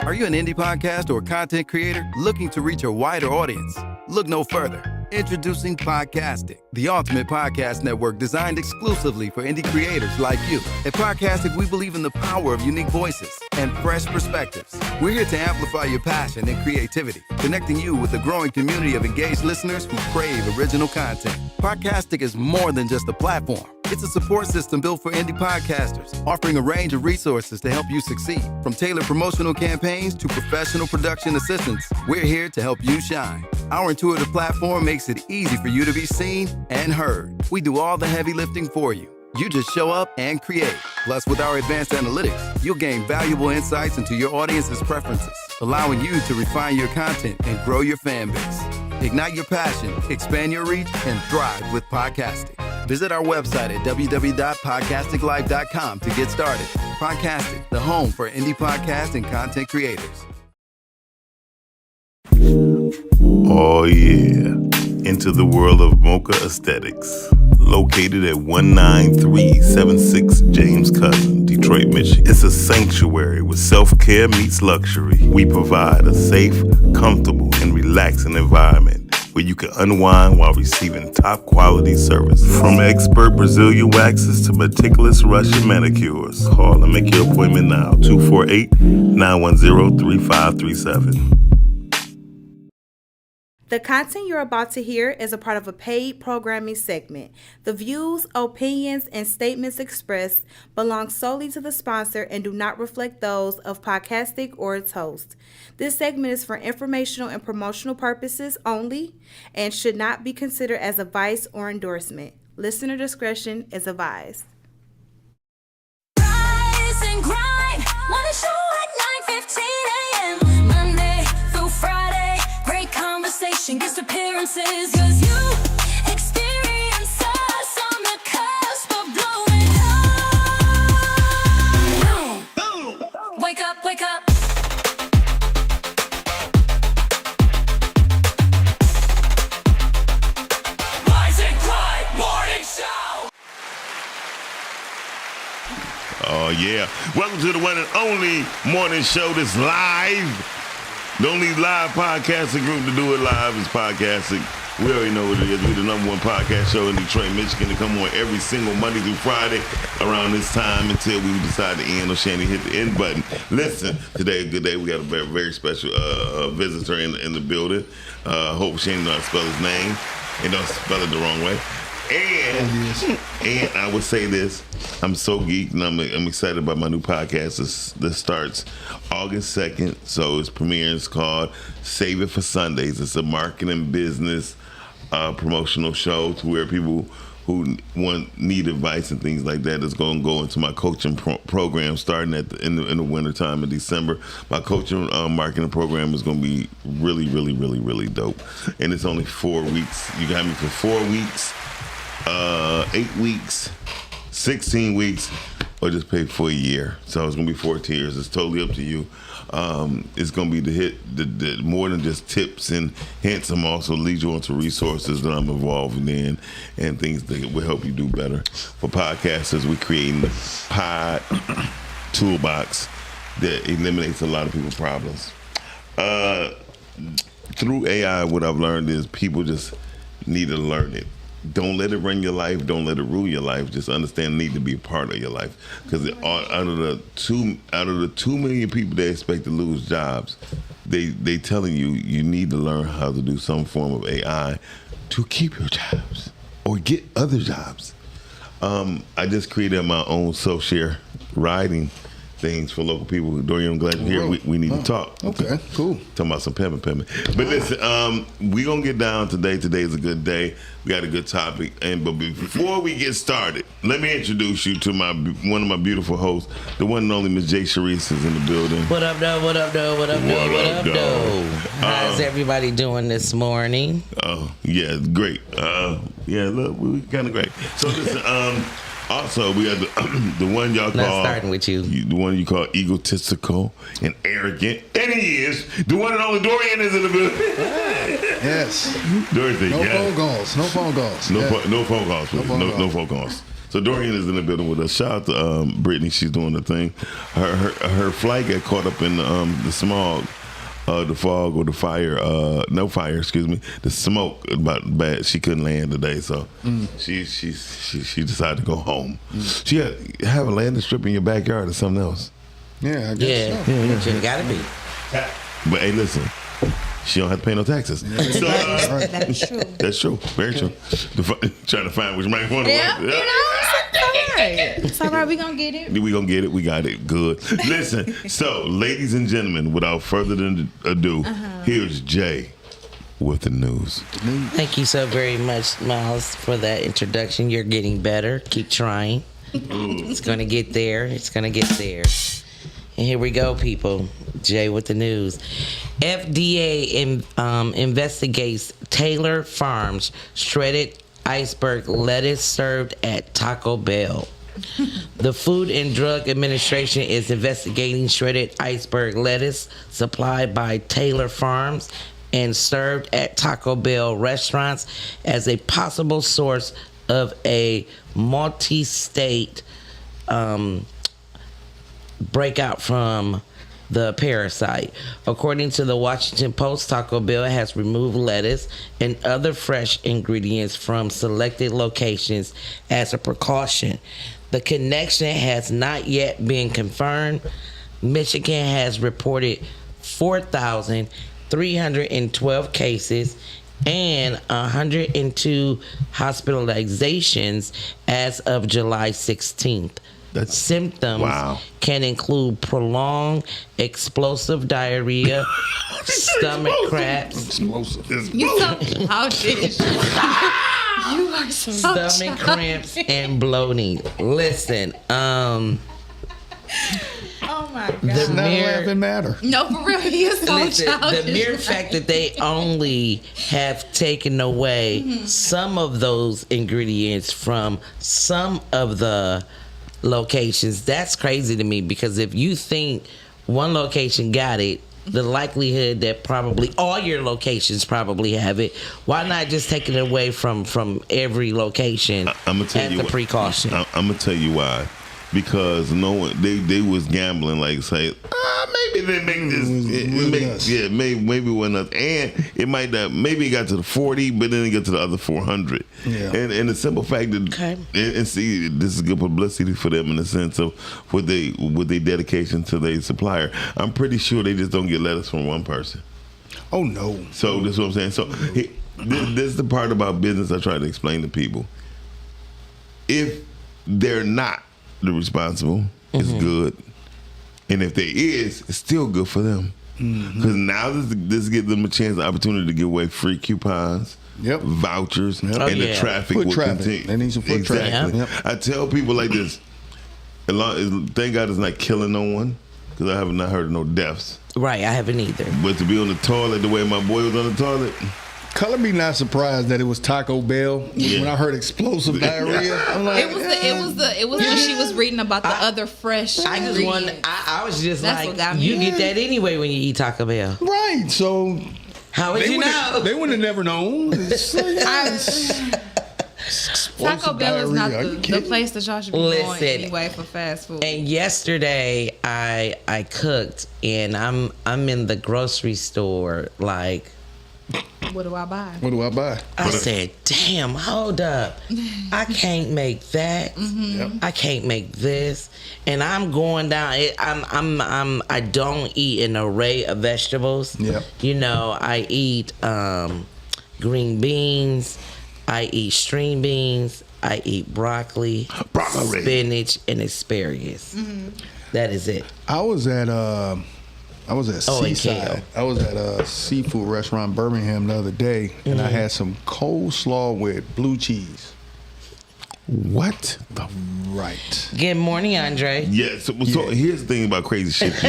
Are you an indie podcast or content creator looking to reach a wider audience? Look no further. Introducing Podcastic, the ultimate podcast network designed exclusively for indie creators like you. At Podcastic, we believe in the power of unique voices and fresh perspectives. We're here to amplify your passion and creativity, connecting you with a growing community of engaged listeners who crave original content. Podcastic is more than just a platform. It's a support system built for indie podcasters, offering a range of resources to help you succeed. From tailored promotional campaigns to professional production assistance, we're here to help you shine. Our intuitive platform makes it easy for you to be seen and heard. We do all the heavy lifting for you. You just show up and create. Plus, with our advanced analytics, you'll gain valuable insights into your audience's preferences, allowing you to refine your content and grow your fan base. Ignite your passion, expand your reach, and thrive with podcasting. Visit our website at www.podcasticlife.com to get started. Podcastic, the home for indie podcast and content creators. Oh yeah, into the world of Mocha Aesthetics. Located at 19376 James Cousin, Detroit, Michigan. It's a sanctuary where self-care meets luxury. We provide a safe, comfortable, and relaxing environment where you can unwind while receiving top quality service. From expert Brazilian waxes to meticulous Russian manicures. Call and make your appointment now, 248-910-3537. The content you're about to hear is a part of a paid programming segment. The views, opinions, and statements expressed belong solely to the sponsor and do not reflect those of Podcastic or its host. This segment is for informational and promotional purposes only and should not be considered as advice or endorsement. Listener discretion is advised. Rise and grind, wanna show at 9:15 a.m. Monday through Friday, great conversation, guest appearances, cause you experience us on the cusp of blowing up. Boom. Wake up, wake up. Rise and grind, morning show. Oh yeah, welcome to the one and only morning show that's live. The only live podcasting group to do it live is Podcasting. We already know what it is. We're the number one podcast show in Detroit, Michigan, to come on every single Monday through Friday around this time until we decide to end or Shanny hit the end button. Listen, today a good day. We got a very, very special visitor in the building. Hope Shanny knows how to spell his name and don't spell it the wrong way. And I would say this, I'm so geeked and I'm excited about my new podcast. This starts August 2nd, so its premiere is called Save It for Sundays. It's a marketing business promotional show to where people who need advice and things like that is going to go into my coaching program starting in the winter time in December. My coaching marketing program is going to be really, really, really, really dope. And it's only 4 weeks. You got me for 4 weeks. 8 weeks, 16 weeks, or just pay for a year. So it's gonna be 4 tiers. It's totally up to you. It's gonna be the more than just tips and hints. I'm also lead you onto resources that I'm involved in and things that will help you do better. For podcasters, we're creating the pod toolbox that eliminates a lot of people's problems. Through AI, what I've learned is people just need to learn it. Don't let it run your life. Don't let it rule your life. Just understand the need to be a part of your life. Because out of the 2 million people they expect to lose jobs, they telling you need to learn how to do some form of AI to keep your jobs or get other jobs. I just created my own self-share writing things for local people. Dorian, I'm glad you're here. We need to talk. Okay, cool. Talking about some pimping. But listen, we're going to get down today. Today is a good day. We got a good topic. But before we get started, let me introduce you to one of my beautiful hosts, the one and only Ms. Jay Sharice is in the building. What up, though? How's everybody doing this morning? Oh, yeah, great. Yeah, look, we kind of great. So listen, also, we have the one y'all Not call... starting with you. The one you call egotistical and arrogant. And he is. The one and only Dorian is in the building. Yes. Dorian, No phone calls. No phone calls. No phone calls, please. No phone calls. So Dorian is in the building with us. Shout out to Brittany. She's doing the thing. Her flight got caught up in the smog, the fog or the fire. No fire, excuse me. The smoke about bad. She couldn't land today, so she decided to go home. She have a landing strip in your backyard or something else. Yeah, I guess so. You gotta be. But hey, listen. She don't have to pay no taxes. So, That's true. that's true. Very true. Trying to find which microphone. Yeah, you know, it's all right. We gonna get it. We gonna get it. We got it. Good. Listen. So, ladies and gentlemen, without further ado, here's Jay with the news. Thank you so very much, Miles, for that introduction. You're getting better. Keep trying. It's gonna get there. It's gonna get there. And here we go, people. Jay with the news. FDA investigates Taylor Farms shredded iceberg lettuce served at Taco Bell. The Food and Drug Administration is investigating shredded iceberg lettuce supplied by Taylor Farms and served at Taco Bell restaurants as a possible source of a multi-state breakout from the parasite. According to the Washington Post, Taco Bell has removed lettuce and other fresh ingredients from selected locations as a precaution. The connection has not yet been confirmed. Michigan has reported 4,312 cases and 102 hospitalizations as of July 16th. Symptoms can include prolonged explosive diarrhea, stomach cramps, You so childish. You are so stomach cramps, and bloating. Listen, oh my God. It's not a laughing matter. No, for real, he is so childish. the mere fact that they only have taken away some of those ingredients from some of the locations, that's crazy to me, because if you think one location got it, the likelihood that probably all your locations probably have it, why not just take it away from every location I'm gonna tell as you a what, precaution? I'm gonna tell you why. Because no one, they was gambling, like say, maybe they make this, maybe it wasn't us, and it might not, maybe it got to the 40, but then it got to the other 400. Yeah. And the simple fact that, and see, this is good publicity for them in the sense of with their dedication to their supplier. I'm pretty sure they just don't get letters from one person. Oh no. So this is what I'm saying. So this is the part about business I try to explain to people. If they're not the responsible, it's good, and if there is, it's still good for them, because now this gives them a chance, an opportunity to give away free coupons, vouchers, and the traffic will continue. They need some foot traffic. Yep. I tell people like this: thank God it's not killing no one, because I have not heard of no deaths. Right, I haven't either. But to be on the toilet the way my boy was on the toilet. Color me not surprised that it was Taco Bell. When I heard explosive diarrhea, I'm like, it was when she was reading about the other fresh ingredients. I was just That's what got me. you get that anyway when you eat Taco Bell. right. So How would you know? they would have never known. Taco Bell is not Are you the kidding? place that y'all should be going anyway for fast food. And yesterday I cooked, and I'm in the grocery store like. What do I buy? What do I buy? I said, damn, hold up. I can't make that. I can't make this. And I'm going down. I don't eat an array of vegetables. Yep. You know, I eat green beans. I eat string beans. I eat broccoli, spinach, and asparagus. That is it. I was at Seaside. kale. I was at a seafood restaurant in Birmingham the other day, and I had some coleslaw with blue cheese. What? Right. Good morning, Andre. Yeah. So here's the thing about crazy shit. We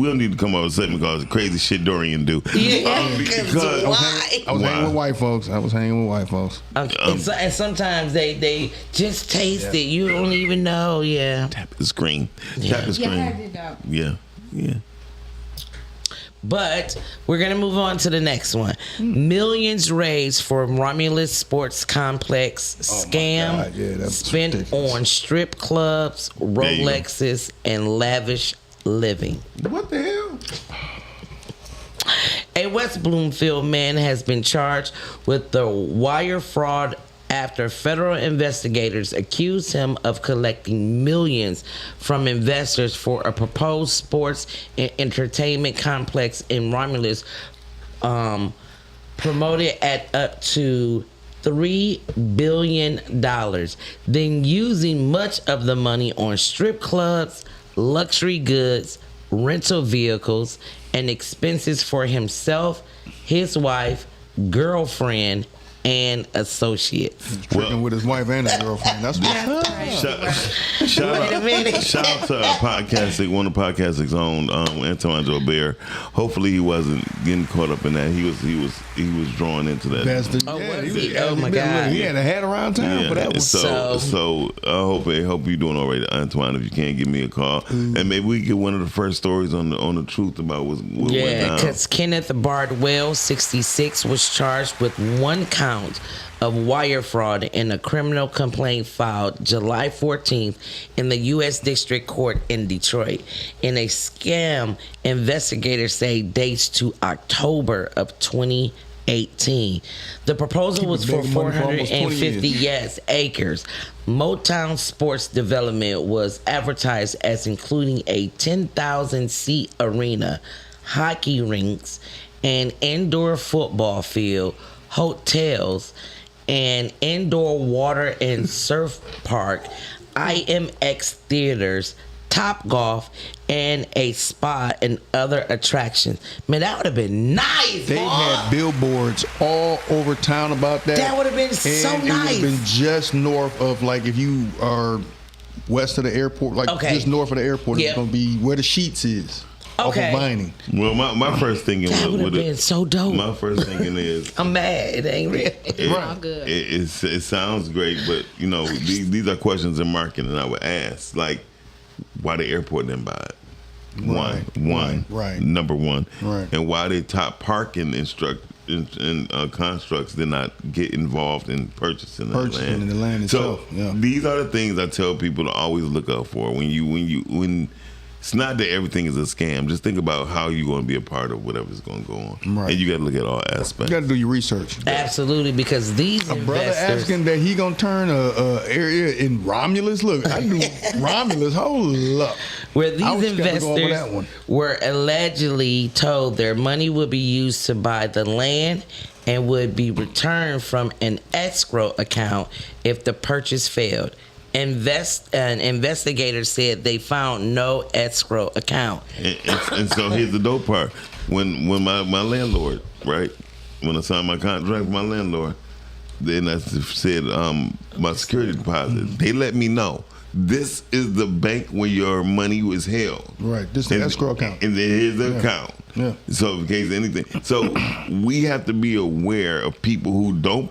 don't need to come up with something because crazy shit Dorian do. Yeah, Because why? I was hanging with white folks. And sometimes they just taste it. You don't even know. Yeah. tap the screen. Tap the screen. Yeah. But we're going to move on to the next one. Millions raised for Romulus Sports Complex scam God, yeah, that was spent ridiculous. on strip clubs, Rolexes, and lavish living. What the hell? A West Bloomfield man has been charged with the wire fraud after federal investigators accused him of collecting millions from investors for a proposed sports and entertainment complex in Romulus, promoted at up to $3 billion, then using much of the money on strip clubs, luxury goods, rental vehicles, and expenses for himself, his wife, girlfriend, and associates. Tricking with his wife and his girlfriend. That's what's up. Wait a minute. Shout out to Podcastic, one of Podcastic's own, Antoine Jobert. Hopefully he wasn't getting caught up in that. He was drawn into that. That's the, Oh, yeah, was he he? Oh, my been- God. He had a hat around town for that one. So I hope you're doing all right, Antoine. If you can't, give me a call, and maybe we get one of the first stories on the truth about what went Yeah, down. because Kenneth Bardwell, 66, was charged with one count of wire fraud in a criminal complaint filed July 14th in the U.S. District Court in Detroit. In a scam, investigators say dates to October of 2018. The proposal was for Keep money for almost 20 450 acres. Motown Sports Development was advertised as including a 10,000 seat arena, hockey rinks, an indoor football field, hotels, an indoor water and surf park, IMX theaters, Top Golf, and a spa and other attractions. Man, that would have been nice. They boy. had billboards all over town about that. That would have been so and it would nice. have been just north of, like, if you are west of the airport, like Okay. just north of the airport, Yep. it's going to be where the Sheets is. Okay. Off of Vining. Well, my first thinking That would have was been so dope. my first thinking is I'm mad. It ain't real. All good. it sounds great, but these are questions in marketing I would ask, like, why the airport didn't buy it? Right. Number one. Right. And why the top parking constructs did not get involved in purchasing Purchasing the land So itself, yeah. these are the things I tell people to always look out for when it's not that everything is a scam. Just think about how you're going to be a part of whatever's going to go on. Right. And you got to look at all You aspects. got to do your research. Absolutely, because these A brother investors. asking that he gonna turn a area in Romulus. Look, I knew Romulus. Hold up. Where I these was skeptical over that one. investors were allegedly told their money would be used to buy the land and would be returned from an escrow account if the purchase failed. Investigators said they found no escrow account. And so here's the dope part. When my landlord, right, when I signed my contract with my landlord, then I said my security deposit, they let me know this is the bank where your money was held. Right, this is the escrow account. And then here's the account. Yeah. So in case anything, so we have to be aware of people who don't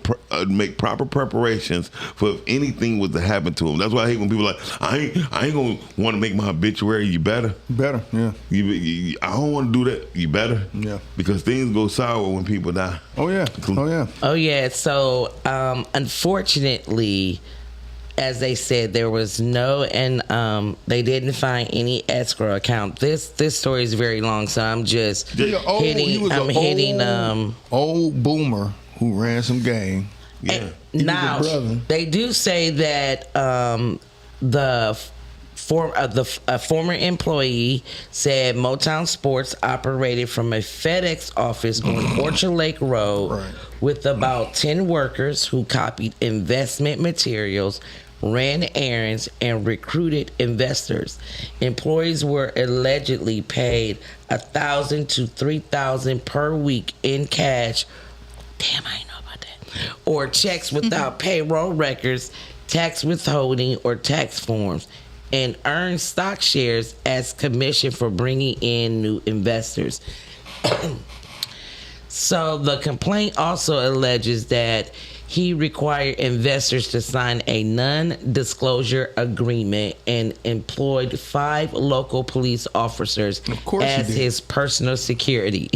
make proper preparations for if anything was to happen to them. That's why I hate when people are like, I ain't gonna want to make my obituary. You better. Better, yeah. I don't want to do that. You better. Yeah. Because things go sour when people die. Oh yeah. Oh yeah. Oh yeah. So unfortunately, as they said, there was no, and they didn't find any escrow account. This story is very long, so I'm just He hitting. was I'm an hitting. old boomer who ran some gang. Yeah. was a Now brother. they do say that a former employee said Motown Sports operated from a FedEx office on Orchard Lake Road Right. with about 10 workers who copied investment materials, ran errands, and recruited investors. Employees were allegedly paid $1,000 to $3,000 per week in cash. Damn, I didn't know about that. Or checks without payroll records, tax withholding, or tax forms, and earned stock shares as commission for bringing in new investors. So the complaint also alleges that he required investors to sign a non-disclosure agreement and employed 5 local police officers Of course he as did. his personal security.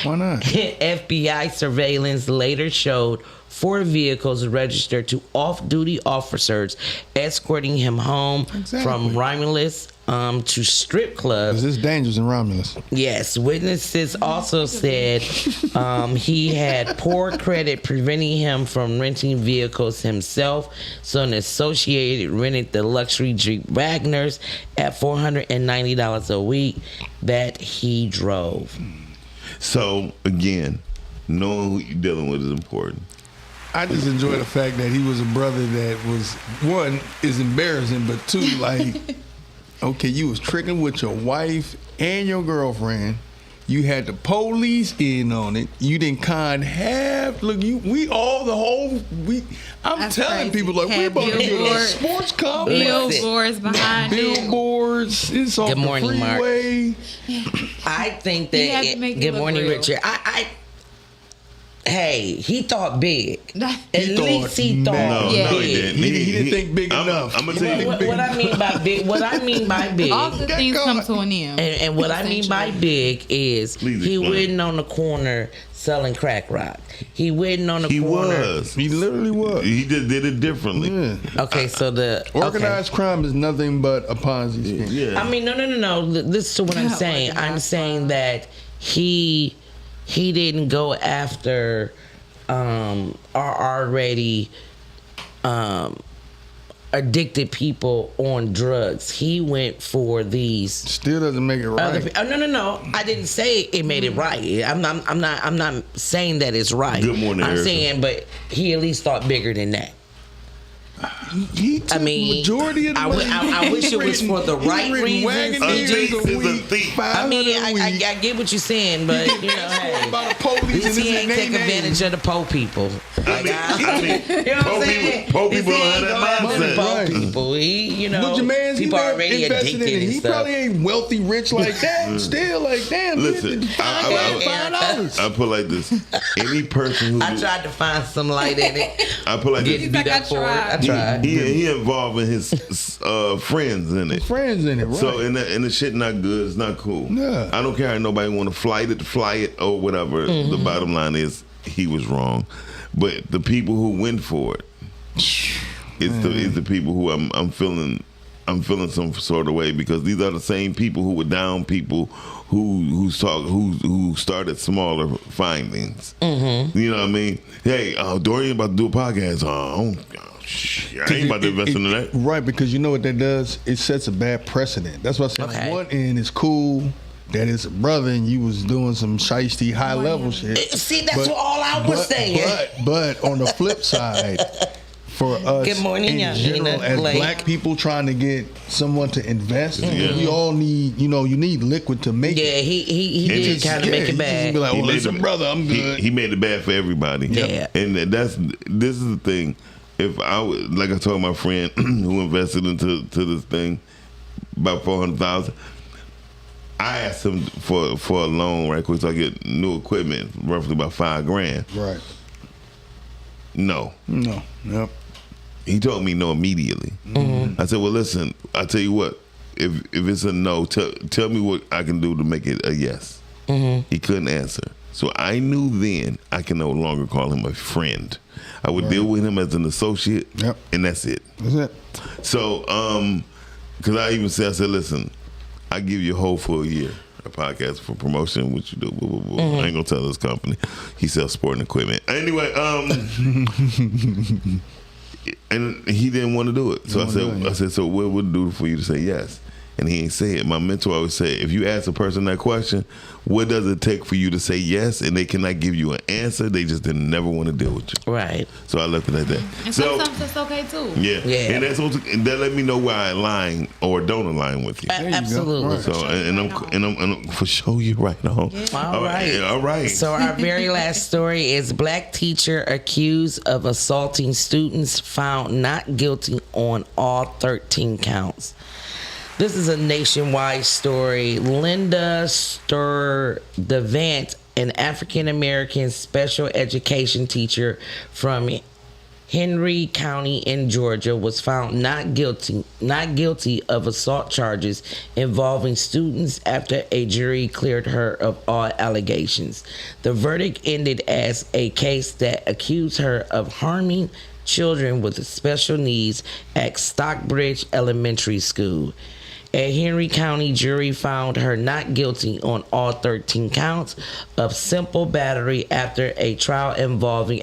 Why not? FBI surveillance later showed 4 vehicles registered to off-duty officers escorting him home Exactly. from Romulus to strip clubs. Because it's dangerous in Romulus. Yes, witnesses also said he had poor credit, preventing him from renting vehicles himself. So an associated rented the luxury Jeep Wagners at $490 a week that he drove. So again, knowing who you're dealing with is important. I just enjoy the fact that he was a brother that was, one, is embarrassing, but 2, like, okay, you was tricking with your wife and your girlfriend. You had the police in on it. You didn't con half. Look, I'm That's telling crazy. people, like, we're Had about to get a billboards. sports complex. Billboards behind it. Billboards. It's off Good morning, the Mark. freeway. I think He had to that. make it Good look morning, real. Richard. Hey, he thought big. At He thought least he thought mad. Yeah. No, big. he didn't. He didn't think big enough. I'm gonna tell you. What I mean by big, what I mean by big, All the things come to an end. and what I mean by big is Please he explain. wasn't on the corner selling crack rock. He wasn't on the He corner. was. He literally was. He just did it differently. Yeah. Okay, so the Organized crime is nothing but a Ponzi scheme. Yeah. I mean, no. Listen to what I'm Not saying. I'm organized saying crime. that he didn't go after are already addicted people on drugs. He went for these Still doesn't make it other right. no. I didn't say it made it right. I'm not saying that it's right. Good morning, I'm Erica. saying, but he at least thought bigger than that. He took I mean, majority of the I money. wish it was for the right reasons. A thief is a week, thief. I mean, $500 a week. I get what you're saying, but you know, hey, About the police at least and he this ain't is take their advantage of the po people. I mean, You know what I'm po saying? people At least don't he have ain't that go after the mindset. po Right. people. He, you know, But your man's people he already invested addicted in it. and He stuff. probably ain't wealthy, rich like that. Still, like, damn, Listen, $5. I put like this. Any person who I tried to find some light in it. I put like Getting this. beat like, up for it. I I tried. He involved in his friends in it. Friends in it, right? So and the shit not good. It's not cool. Yeah. I don't care how nobody want to fly it or whatever. Mm-hmm. The bottom line is he was wrong, but the people who went for it, it's the people who I'm feeling some sort of way, because these are the same people who were down people who started smaller findings. Mm-hmm. You know what I mean? Hey, Dorian about to do a podcast. I ain't about to invest in that. Right, because you know what that does? It sets a bad precedent. That's why I said Okay. on one end it's cool that it's a brother and you was doing some shiesty high level shit. See, that's all I was saying. But on the flip side, for us Good morning, in general, Yangina. as Blake. black people trying to get someone to invest, Yeah. we all need, you need liquid to make Yeah, it. he did just- kind of make it you just bad. be like, He well, made listen, it- brother, I'm good. He made it bad for everybody. Yeah. And this is the thing. If I would, like I told my friend who invested into this thing, about $400,000, I asked him for a loan right quick so I get new equipment, roughly about $5,000. Right. No. No. Yep. He told me no immediately. Mm-hmm. I said, well, listen, I tell you what, if it's a no, tell me what I can do to make it a yes. Mm-hmm. He couldn't answer. So I knew then I can no longer call him a friend. I would deal with him as an associate, Yep. and that's it. That's it. So, because I even said, listen, I give you a whole full year a podcast for promotion, which you do. Blah, blah, blah. I ain't gonna tell this company. He sells sporting equipment. Anyway, and he didn't want to do it. So I said, so what would it do for you to say yes? And he ain't say it. My mentor always said, if you ask a person that question, what does it take for you to say yes? And they cannot give you an answer. They just didn't never want to deal with you. Right. So I left it at that. And So sometimes it's okay too. yeah, Yeah. and that let me know where I align or don't align with you. you go. Absolutely. Right. So and I'm for sure you right on. All right. All right. So our very last story is black teacher accused of assaulting students found not guilty on all 13 counts. This is a nationwide story. Linda Sturdivant an African American special education teacher from Henry County in Georgia, was found not guilty of assault charges involving students after a jury cleared her of all allegations. The verdict ended as a case that accused her of harming children with special needs at Stockbridge Elementary School. A Henry County jury found her not guilty on all 13 counts of simple battery after a trial involving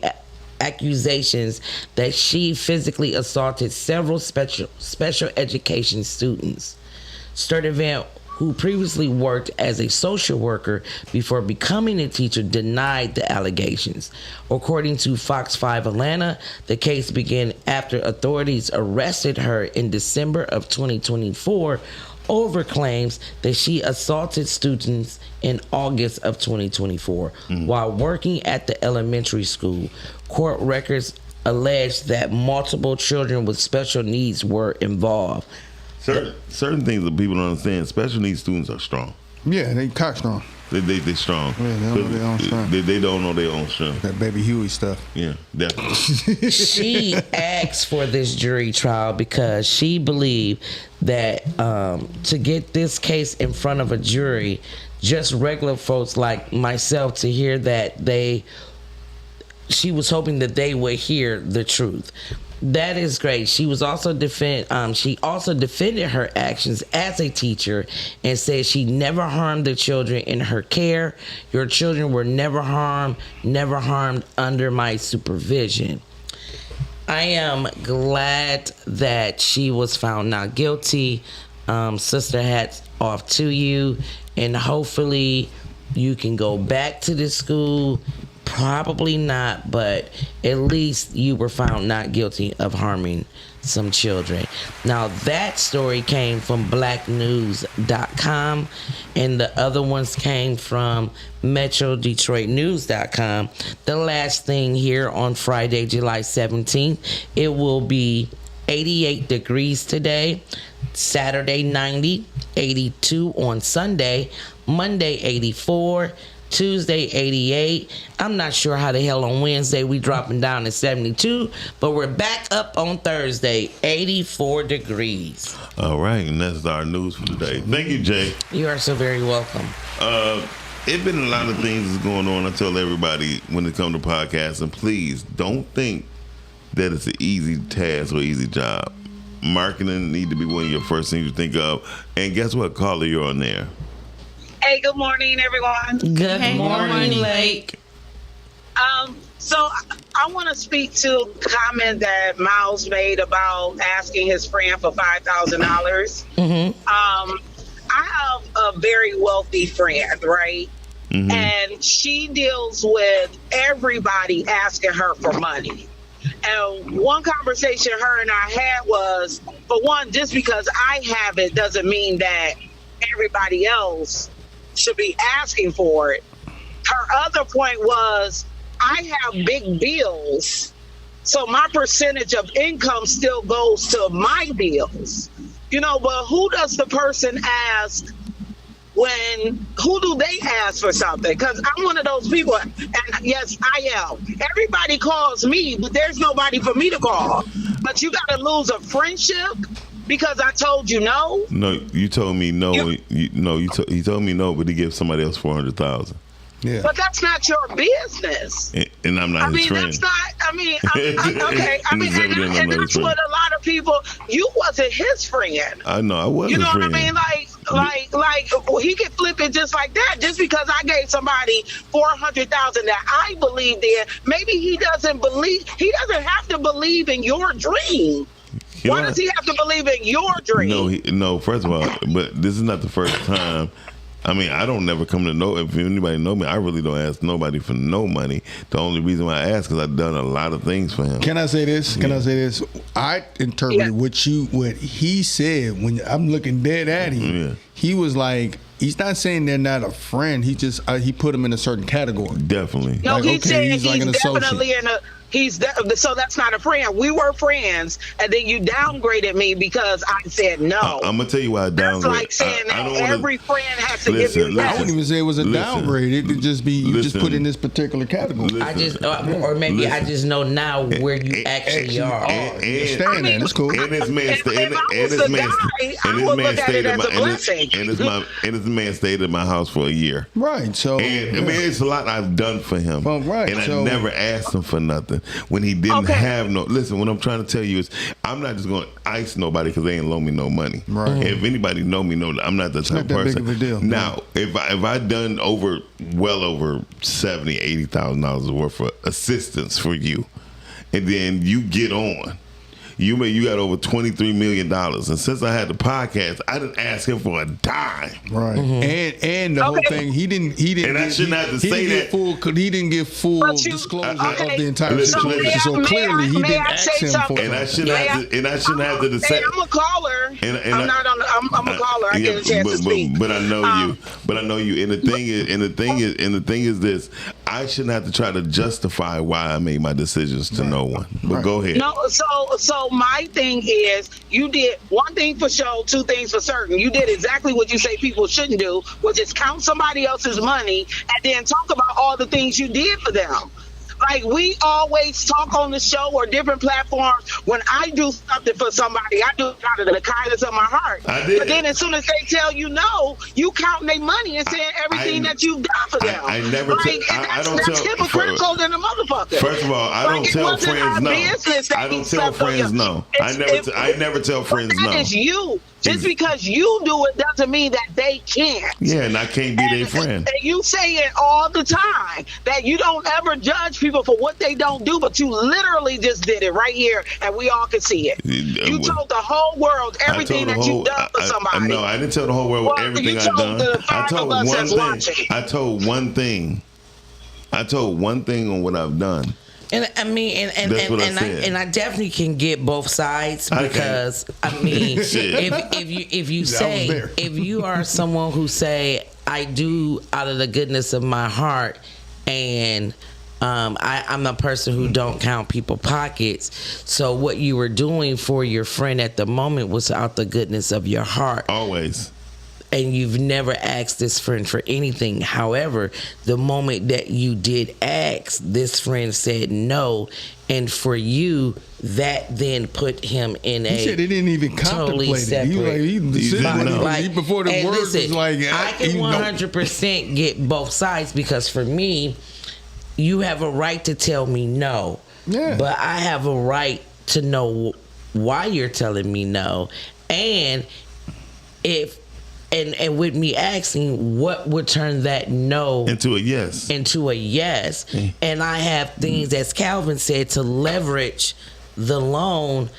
accusations that she physically assaulted several special education students. Sturtevant, who previously worked as a social worker before becoming a teacher, denied the allegations. According to Fox 5 Atlanta, the case began after authorities arrested her in December of 2024 over claims that she assaulted students in August of 2024 while working at the elementary school. Court records allege that multiple children with special needs were involved. Certain things that people don't understand. Special needs students are strong. Yeah, they cock strong. They strong. Yeah, they don't know their own strength. They don't know their own strength. That Baby Huey stuff. Yeah, definitely. She asked for this jury trial because she believed that to get this case in front of a jury, just regular folks like myself to hear that she was hoping that they would hear the truth. That is great. She was also she also defended her actions as a teacher and said she never harmed the children in her care. Your children were never harmed under my supervision. I am glad that she was found not guilty. Sister, hats off to you, and hopefully you can go back to the school. Probably not, but at least you were found not guilty of harming some children. Now, that story came from blacknews.com, and the other ones came from metrodetroitnews.com. The last thing here on Friday, July 17th, it will be 88 degrees today, Saturday 90, 82 on Sunday, Monday 84, Tuesday 88. I'm not sure how the hell on Wednesday we dropping down to 72, but we're back up on Thursday, 84 degrees. All right, and that's our news for today. Thank you, Jay. You are so very welcome. It's been a lot of things that's going on. I tell everybody when it comes to podcasting, please don't think that it's an easy task or easy job. Marketing need to be one of your first things you think of. And guess what, caller, you're on there. Hey, good morning, everyone. Good morning, Lake. So I want to speak to a comment that Miles made about asking his friend for $5,000. I have a very wealthy friend, right? And she deals with everybody asking her for money. And one conversation her and I had was, for one, just because I have it doesn't mean that everybody else should be asking for it. Her other point was, I have big bills, so my percentage of income still goes to my bills. But who does the person ask who do they ask for something? Because I'm one of those people, and yes, I am. Everybody calls me, but there's nobody for me to call. But you got to lose a friendship because I told you no? No, you told me no. He told me no, but he gave somebody else $400,000. Yeah. But that's not your business. And I'm not his friend. That's not, okay. And that's what a lot of people, you wasn't his friend. I know, I wasn't his friend. You know what I mean? Like he could flip it just like that. Just because I gave somebody $400,000 that I believed in, maybe he doesn't have to believe in your dream. Why does he have to believe in your dream? No, first of all, but this is not the first time. I mean, I don't never come to know. If anybody know me, I really don't ask nobody for no money. The only reason why I ask is I've done a lot of things for him. Can I say this? I interpreted what he said when I'm looking dead at him. Yeah. He was like, he's not saying they're not a friend. He just he put him in a certain category. Definitely. No, Like, he said he's like an associate. definitely So that's not a friend. We were friends, and then you downgraded me because I said no. I'm gonna tell you why I downgraded. That's like saying I don't that wanna, every friend has to give you I that. wouldn't even say it was a downgrade. It could just be you just Listen. put in this particular category. I just, or maybe I just know now where you actually are. Understand that? It's cool. And this man If I was the guy, I would look at it as a blessing. and this man stayed at my house for a year. Right. So And I mean, it's a lot I've done for him. Well, right, And I so- never asked him for nothing when he didn't Okay. have no. Listen, what I'm trying to tell you is, I'm not just going to ice nobody because they ain't loan me no money. Right. If anybody know me, know that I'm not the type not of that big person. of a deal. Now, if I done well over $70,000-$80,000 worth of assistance for you, and then you get on. You got over $23 million, and since I had the podcast, I didn't ask him for a dime. right. And the whole thing, he didn't. And I shouldn't have to he say didn't that. He didn't give full But you- disclosure okay. of the entire Listen, situation. listen. So May I- clearly, he may didn't I ask say him something? for And I it. shouldn't have to. And I shouldn't have to Hey, say. I'm a caller. And I'm a caller. I get a chance to speak. But I know you. But I know you. And the thing is this. I shouldn't have to try to justify why I made my decisions to no one. But Right. go ahead. No, so my thing is, you did one thing for sure, two things for certain. You did exactly what you say people shouldn't do, which is count somebody else's money and then talk about all the things you did for them. Like, we always talk on the show or different platforms. When I do something for somebody, I do it out of the kindness of my heart. I did. But then as soon as they tell you no, you counting their money and saying everything that you've done for them. I never like, tell- and I don't that's tell- hypocritical than a motherfucker. First of all, I Like, don't it tell wasn't friends our no. business that I he don't tell slept on friends you. no. It's- I never tell friends That no. is you. Just Ex- because you do it doesn't mean that they can't. Yeah, and I can't be their friend. And you say it all the time that you don't ever judge people for what they don't do, but you literally just did it right here, and we all can see it. You told the whole world everything that you've done for somebody. No, I didn't tell the whole world Well, everything you I've told done. the I five told of us one that's thing. watching. I told one thing. I told one thing on what I've done. And I mean, That's what I said. I definitely can get both sides I because I mean, Shit. if you say there. if you are someone who say I do out of the goodness of my heart, and I'm a person who don't count people pockets. So what you were doing for your friend at the moment was out the goodness of your heart. Always. And you've never asked this friend for anything. However, the moment that you did ask, this friend said no. And for you, that then put him in He said he didn't even totally contemplate it. He was like, He didn't know. like, before the and words listen, was like, I can he know. 100% get both sides because for me, you have a right to tell me no. Yeah. But I have a right to know why you're telling me no. And if and with me asking what would turn that no Into a yes. into a yes. And I have things, as Calvin said, to leverage the loan,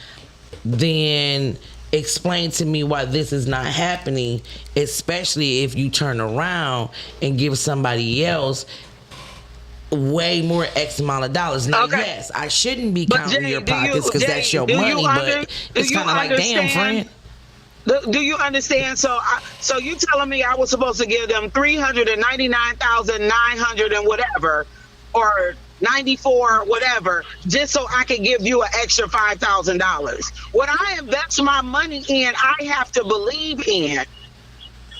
then explain to me why this is not happening, especially if you turn around and give somebody else way more X amount of dollars. Now, Okay. yes, I shouldn't be But counting Jay, your do you- pockets because Jay, that's your do you money, under- but do it's you kind of like, damn, understand? friend. Do you understand? So you telling me I was supposed to give them $399,900 and whatever, or 94 whatever, just so I could give you an extra $5,000. When I invest my money in, I have to believe in.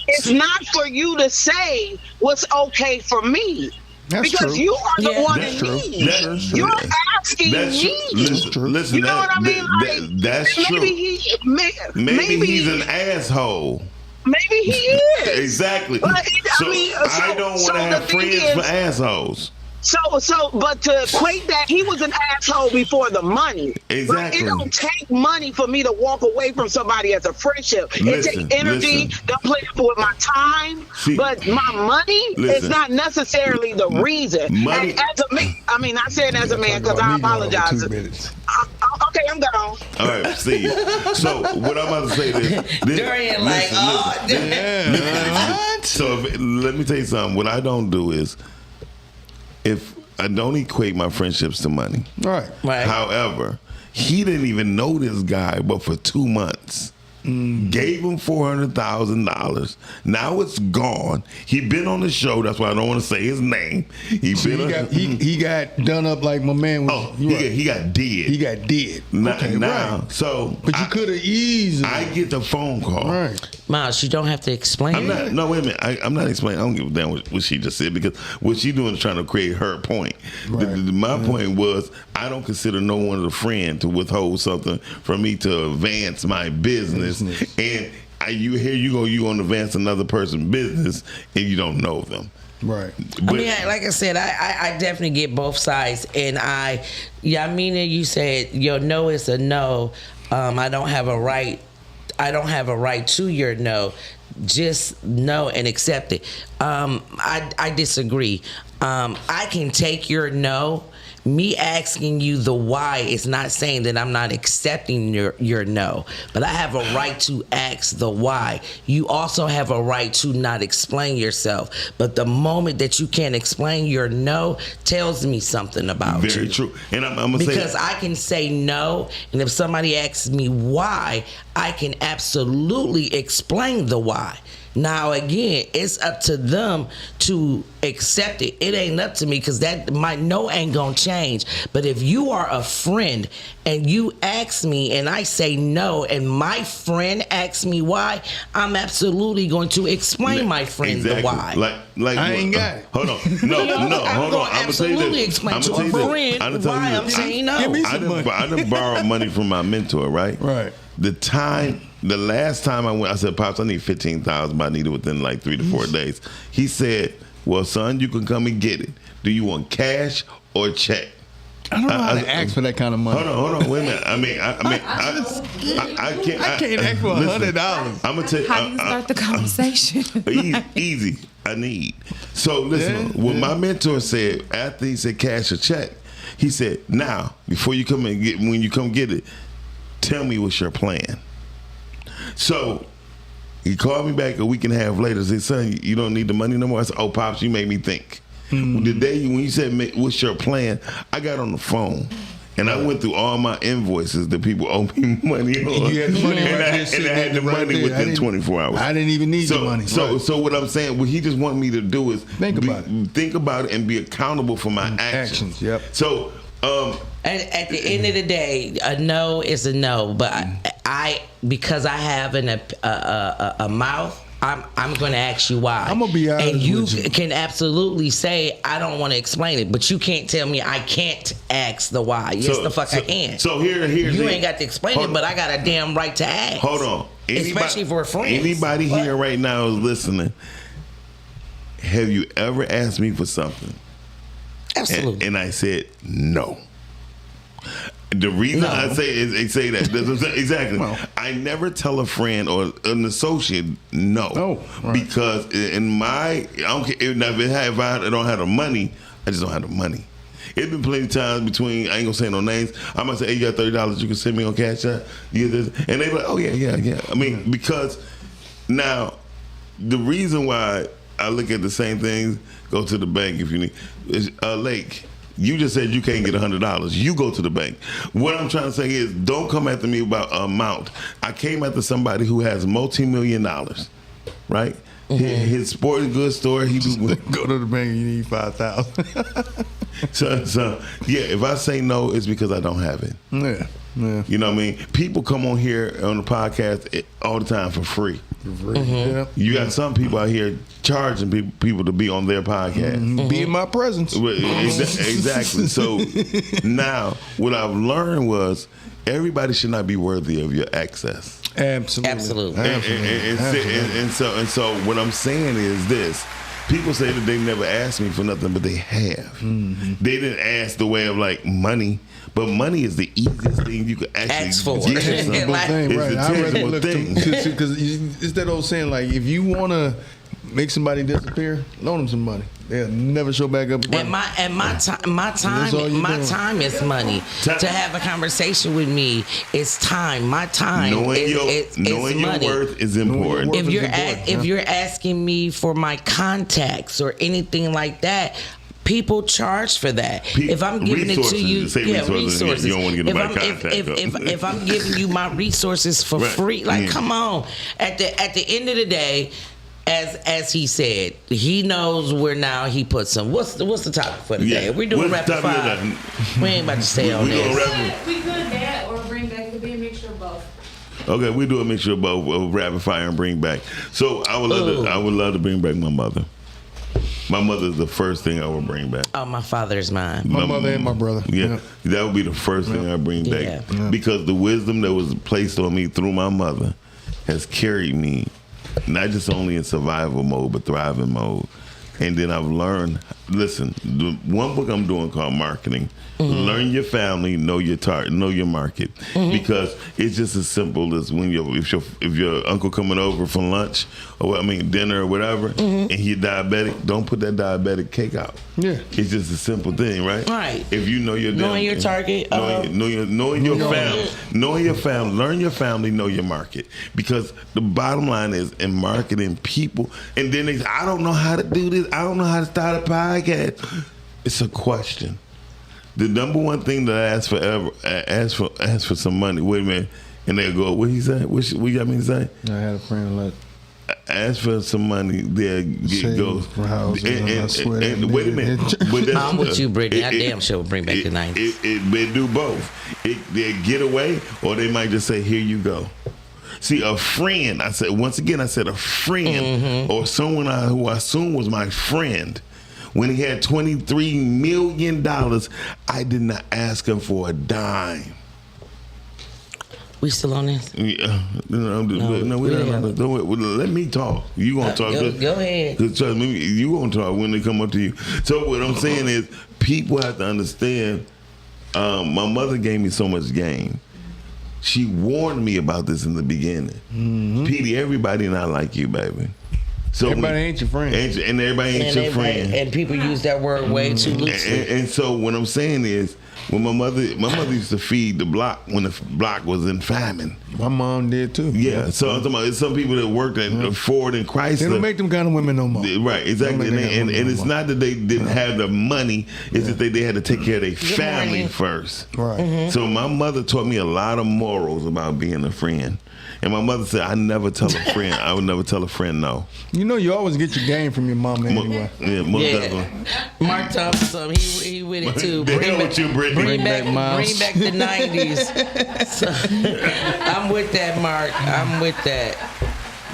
It's not for you to say what's okay for me. That's because true. you are the Yeah. one That's in true. need. That's true. You're asking That's me. Listen, You know what I mean? Like, that's true. Maybe he's an asshole. Maybe he is. Exactly. But, So, I mean, I don't so want to the have thing friends is- for assholes. But to equate that, he was an asshole before the money. Exactly. But it don't take money for me to walk away from somebody as a friendship. It Listen, takes energy. listen. Don't play with my time. See, but my money is listen. not necessarily the reason. Money- And as a man, I mean, I said as a man because I apologize. 2 minutes. Okay, I'm gone. All right, see. So what I'm about to say is, Durian, like, oh, So let me tell you something. What I don't do is, if I don't equate my friendships to money. Right. Right. However, he didn't even know this guy, but for 2 months. Gave him $400,000. Now it's gone. He been on the show. That's why I don't want to say his name. He got done up like my man was. He got dead. He got dead. Now, so. But you could have easily. I get the phone call. Right. Miles, you don't have to explain it. No, wait a minute. I'm not explaining. I don't give a damn what she just said, because what she doing is trying to create her point. Right. My point was, I don't consider no one a friend to withhold something from me to advance my business. And you go, you want to advance another person's business, and you don't know them. Right. I mean, like I said, I definitely get both sides, and you said your no is a no. I don't have a right to your no. Just know and accept it. I disagree. I can take your no. Me asking you the why is not saying that I'm not accepting your no, but I have a right to ask the why. You also have a right to not explain yourself, but the moment that you can't explain your no tells me something about you. Very true. And I'm gonna say, because I can say no, and if somebody asks me why, I can absolutely explain the why. Now, again, it's up to them to accept it. It ain't up to me, because my no ain't gonna change. But if you are a friend and you ask me and I say no, and my friend asks me why, I'm absolutely going to explain my friend the why. Like I ain't got it. Hold on. No, hold on. I'm absolutely explain to a friend why I'm saying no. I done borrowed money from my mentor, right? Right. The last time I went, I said, Pops, I need $15,000, but I need it within like 3 to 4 days. He said, well, son, you can come and get it. Do you want cash or check? I don't know how to ask for that kind of money. Hold on, wait a minute. I can't ask for $100. I'm gonna tell you. How do you start the conversation? Easy. I need. So listen, what my mentor said after he said cash or check, he said, now before you come and when you come get it, tell me what's your plan. So he called me back a week and a half later and said, son, you don't need the money no more? I said, oh, Pops, you made me think. The day when you said, what's your plan, I got on the phone and I went through all my invoices that people owe me money on. You had the money and right I had the right money there. within 24 hours. I didn't even need the money. So what I'm saying, what he just wanted me to do is think about it and be accountable for my actions. Yep. So and at the end of the day, a no is a no. But I because I have a mouth, I'm going to ask you why. I'm gonna be honest and you with you. can absolutely say I don't want to explain it, but you can't tell me I can't ask the why. Yes, I can. So here you ain't got to explain it, but I got a damn right to ask. Hold on, especially for friends. Anybody here right now is listening. Have you ever asked me for something? Absolutely. And I said no. The reason I say that exactly. Well, I never tell a friend or an associate no, right. Because I don't care if I don't have the money, I just don't have the money. It's been plenty of times between, I ain't gonna say no names, I might say, hey, you got $30 you can send me on Cash App, and they be like, oh yeah. I mean, because now the reason why I look at the same things, go to the bank if you need, is Lake. You just said you can't get $100. You go to the bank. What I'm trying to say is, don't come after me about amount. I came after somebody who has multi-million dollars, right? Mm-hmm. His sporting goods store. He go to the bank and you need $5,000. So yeah. If I say no, it's because I don't have it. Yeah. You know what I mean? People come on here on the podcast all the time for free. Mm-hmm. Yeah. You got some people out here charging people to be on their podcast. Mm-hmm. Be in my presence. Exactly. So now what I've learned was everybody should not be worthy of your access. Absolutely. And so what I'm saying is this. People say that they never asked me for nothing, but they have. Mm-hmm. They didn't ask the way of like money. But money is the easiest thing you could actually ask for. Get. It's a tangible thing. Because it's that old saying, like, if you want to make somebody disappear, loan them some money. They'll never show back up again. And my time is money. To have a conversation with me is time. My time knowing is money. Your worth is important. If you're asking me for my contacts or anything like that, People charge for that. If I'm giving it to you, resources. You don't want to get nobody contact. If I'm giving you my resources for free, like come on. At the end of the day, as he said, he knows where now he puts them. What's the topic for today? We're doing rapid fire. We ain't about to stay on this. We could that or bring back the be a mixture of both. Okay, we do a mixture of both rapid fire and bring back. So I would love to bring back my mother. My mother is the first thing I would bring back. Oh, my father is mine. My mother and my brother. Yeah, that would be the first thing I bring back because the wisdom that was placed on me through my mother has carried me, not just only in survival mode but thriving mode. And then I've learned. Listen, the one book I'm doing called Marketing. Learn your family, know your target, know your market, because it's just as simple as when if your uncle coming over for lunch or dinner or whatever, and he's diabetic, don't put that diabetic cake out. Yeah, it's just a simple thing, right? Right. If you know your knowing your target, knowing your family, learn your family, know your market, because the bottom line is in marketing, people, and then they say, I don't know how to do this, I don't know how to start a podcast. It's a question. The number one thing that I ask for some money. Wait a minute, and they go, what he say? What you got me to say? I had a friend like ask for some money. There goes. And wait a minute. I'm with you, Brittany. I damn sure will bring back the 90s. They do both. They get away, or they might just say, here you go. See, a friend. I said a friend, or someone who I assume was my friend. When he had $23 million, I did not ask him for a dime. We still on this? Yeah. No, we don't. Let me talk. You gonna talk? Go ahead. Trust me, you gonna talk when they come up to you. So what I'm saying is, people have to understand. My mother gave me so much game. She warned me about this in the beginning. Petey, everybody not like you, baby. So everybody ain't your friend. And everybody ain't your friend. And people use that word way too loosely. And so what I'm saying is, when my mother used to feed the block when the block was in famine. My mom did too. Yeah. So I'm talking about some people that worked at Ford and Chrysler. They don't make them kind of women no more. Right, exactly. And it's not that they didn't have the money, it's that they had to take care of their family first. Right. So my mother taught me a lot of morals about being a friend. And my mother said, I would never tell a friend no. You know, you always get your game from your mama anyway. Definitely. Mark Thompson, he with it too. Bring back the 90s. So, I'm with that, Mark. I'm with that.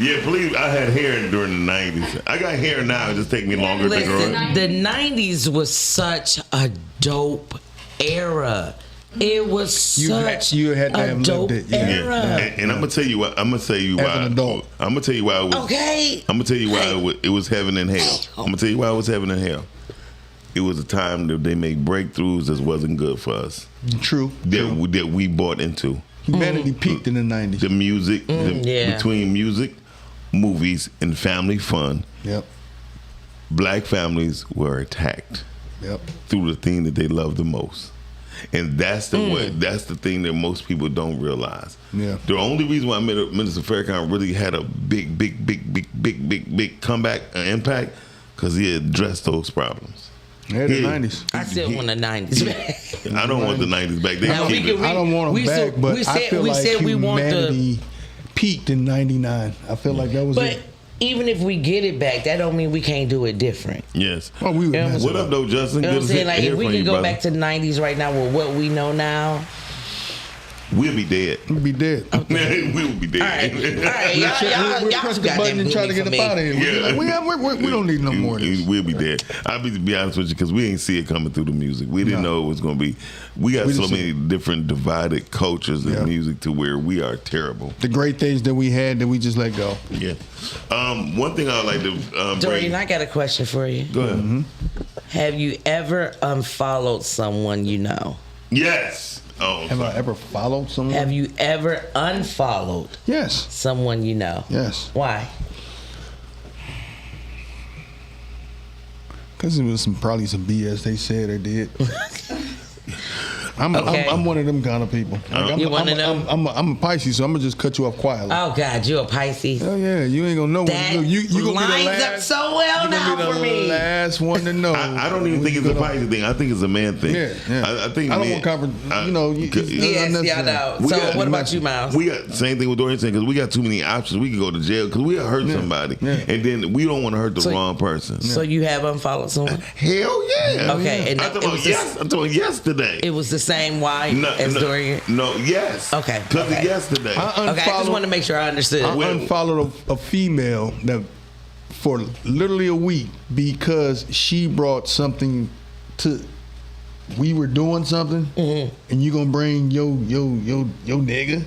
Yeah, please. I had hair during the 90s. I got hair now. It just take me longer to grow it. The 90s was such a dope era. It was such a dope era. And I'm gonna tell you why. I'm gonna tell you why. As an adult. I'm gonna tell you why. I'm gonna tell you why it was heaven and hell. I'm gonna tell you why it was heaven and hell. It was a time that they made breakthroughs that wasn't good for us. True. That we bought into. Humanity peaked in the 90s. The music, between music, movies, and family fun. Yep. Black families were attacked. Yep. Through the thing that they loved the most. And that's the way. That's the thing that most people don't realize. Yeah. The only reason why Minister Farrakhan really had a big comeback impact, because he addressed those problems. Yeah, the 90s. I still want the 90s back. I don't want the 90s back. I don't want them back, but I feel like humanity peaked in 99. I feel like that was it. Even if we get it back, that don't mean we can't do it different. Yes. Oh, we would what up, though, Justin? You know what I'm saying? Like, if we could go back to the 90s right now with what we know now, we'll be dead. We'll be dead. Okay. We'll be dead. All right. We'll press the button and try to get up out of here. Yeah. We don't need no more of this. We'll be dead. I'll be honest with you, because we ain't see it coming through the music. We didn't know it was going to be. We got so many different divided cultures in music to where we are terrible. The great things that we had that we just let go. Yeah. One thing I would like to Dorian, I got a question for you. Go ahead. Mm-hmm. Have you ever unfollowed someone you know? Yes. Oh, have I ever followed someone? Have you ever unfollowed? Yes. Someone you know? Yes. Why? Because it was probably some BS they said or did. Okay. I'm one of them kind of people. Like, You one of them? I'm a Pisces, so I'm gonna just cut you off quietly. Oh God, you a Pisces. Oh yeah, you ain't gonna know. That you gonna be the lines last, up so well you now gonna be for the me. last one to know. I don't even think it's a Pisces thing. I think it's a man thing. Yeah. I think I don't men- want Yes, yeah, I know. We So got- what about you, Miles? We got same thing with Dorian saying because we got too many options. We could go to jail because we hurt somebody, and then we don't want to hurt the wrong person. So you have unfollowed someone? Hell yeah. Okay, and I'm talking about yesterday. It was the same wife as Dorian. No, yes. Okay. Because of yesterday. Okay, I just want to make sure I understood. I unfollowed a female that for literally a week because she brought something to. We were doing something, and you gonna bring your nigga.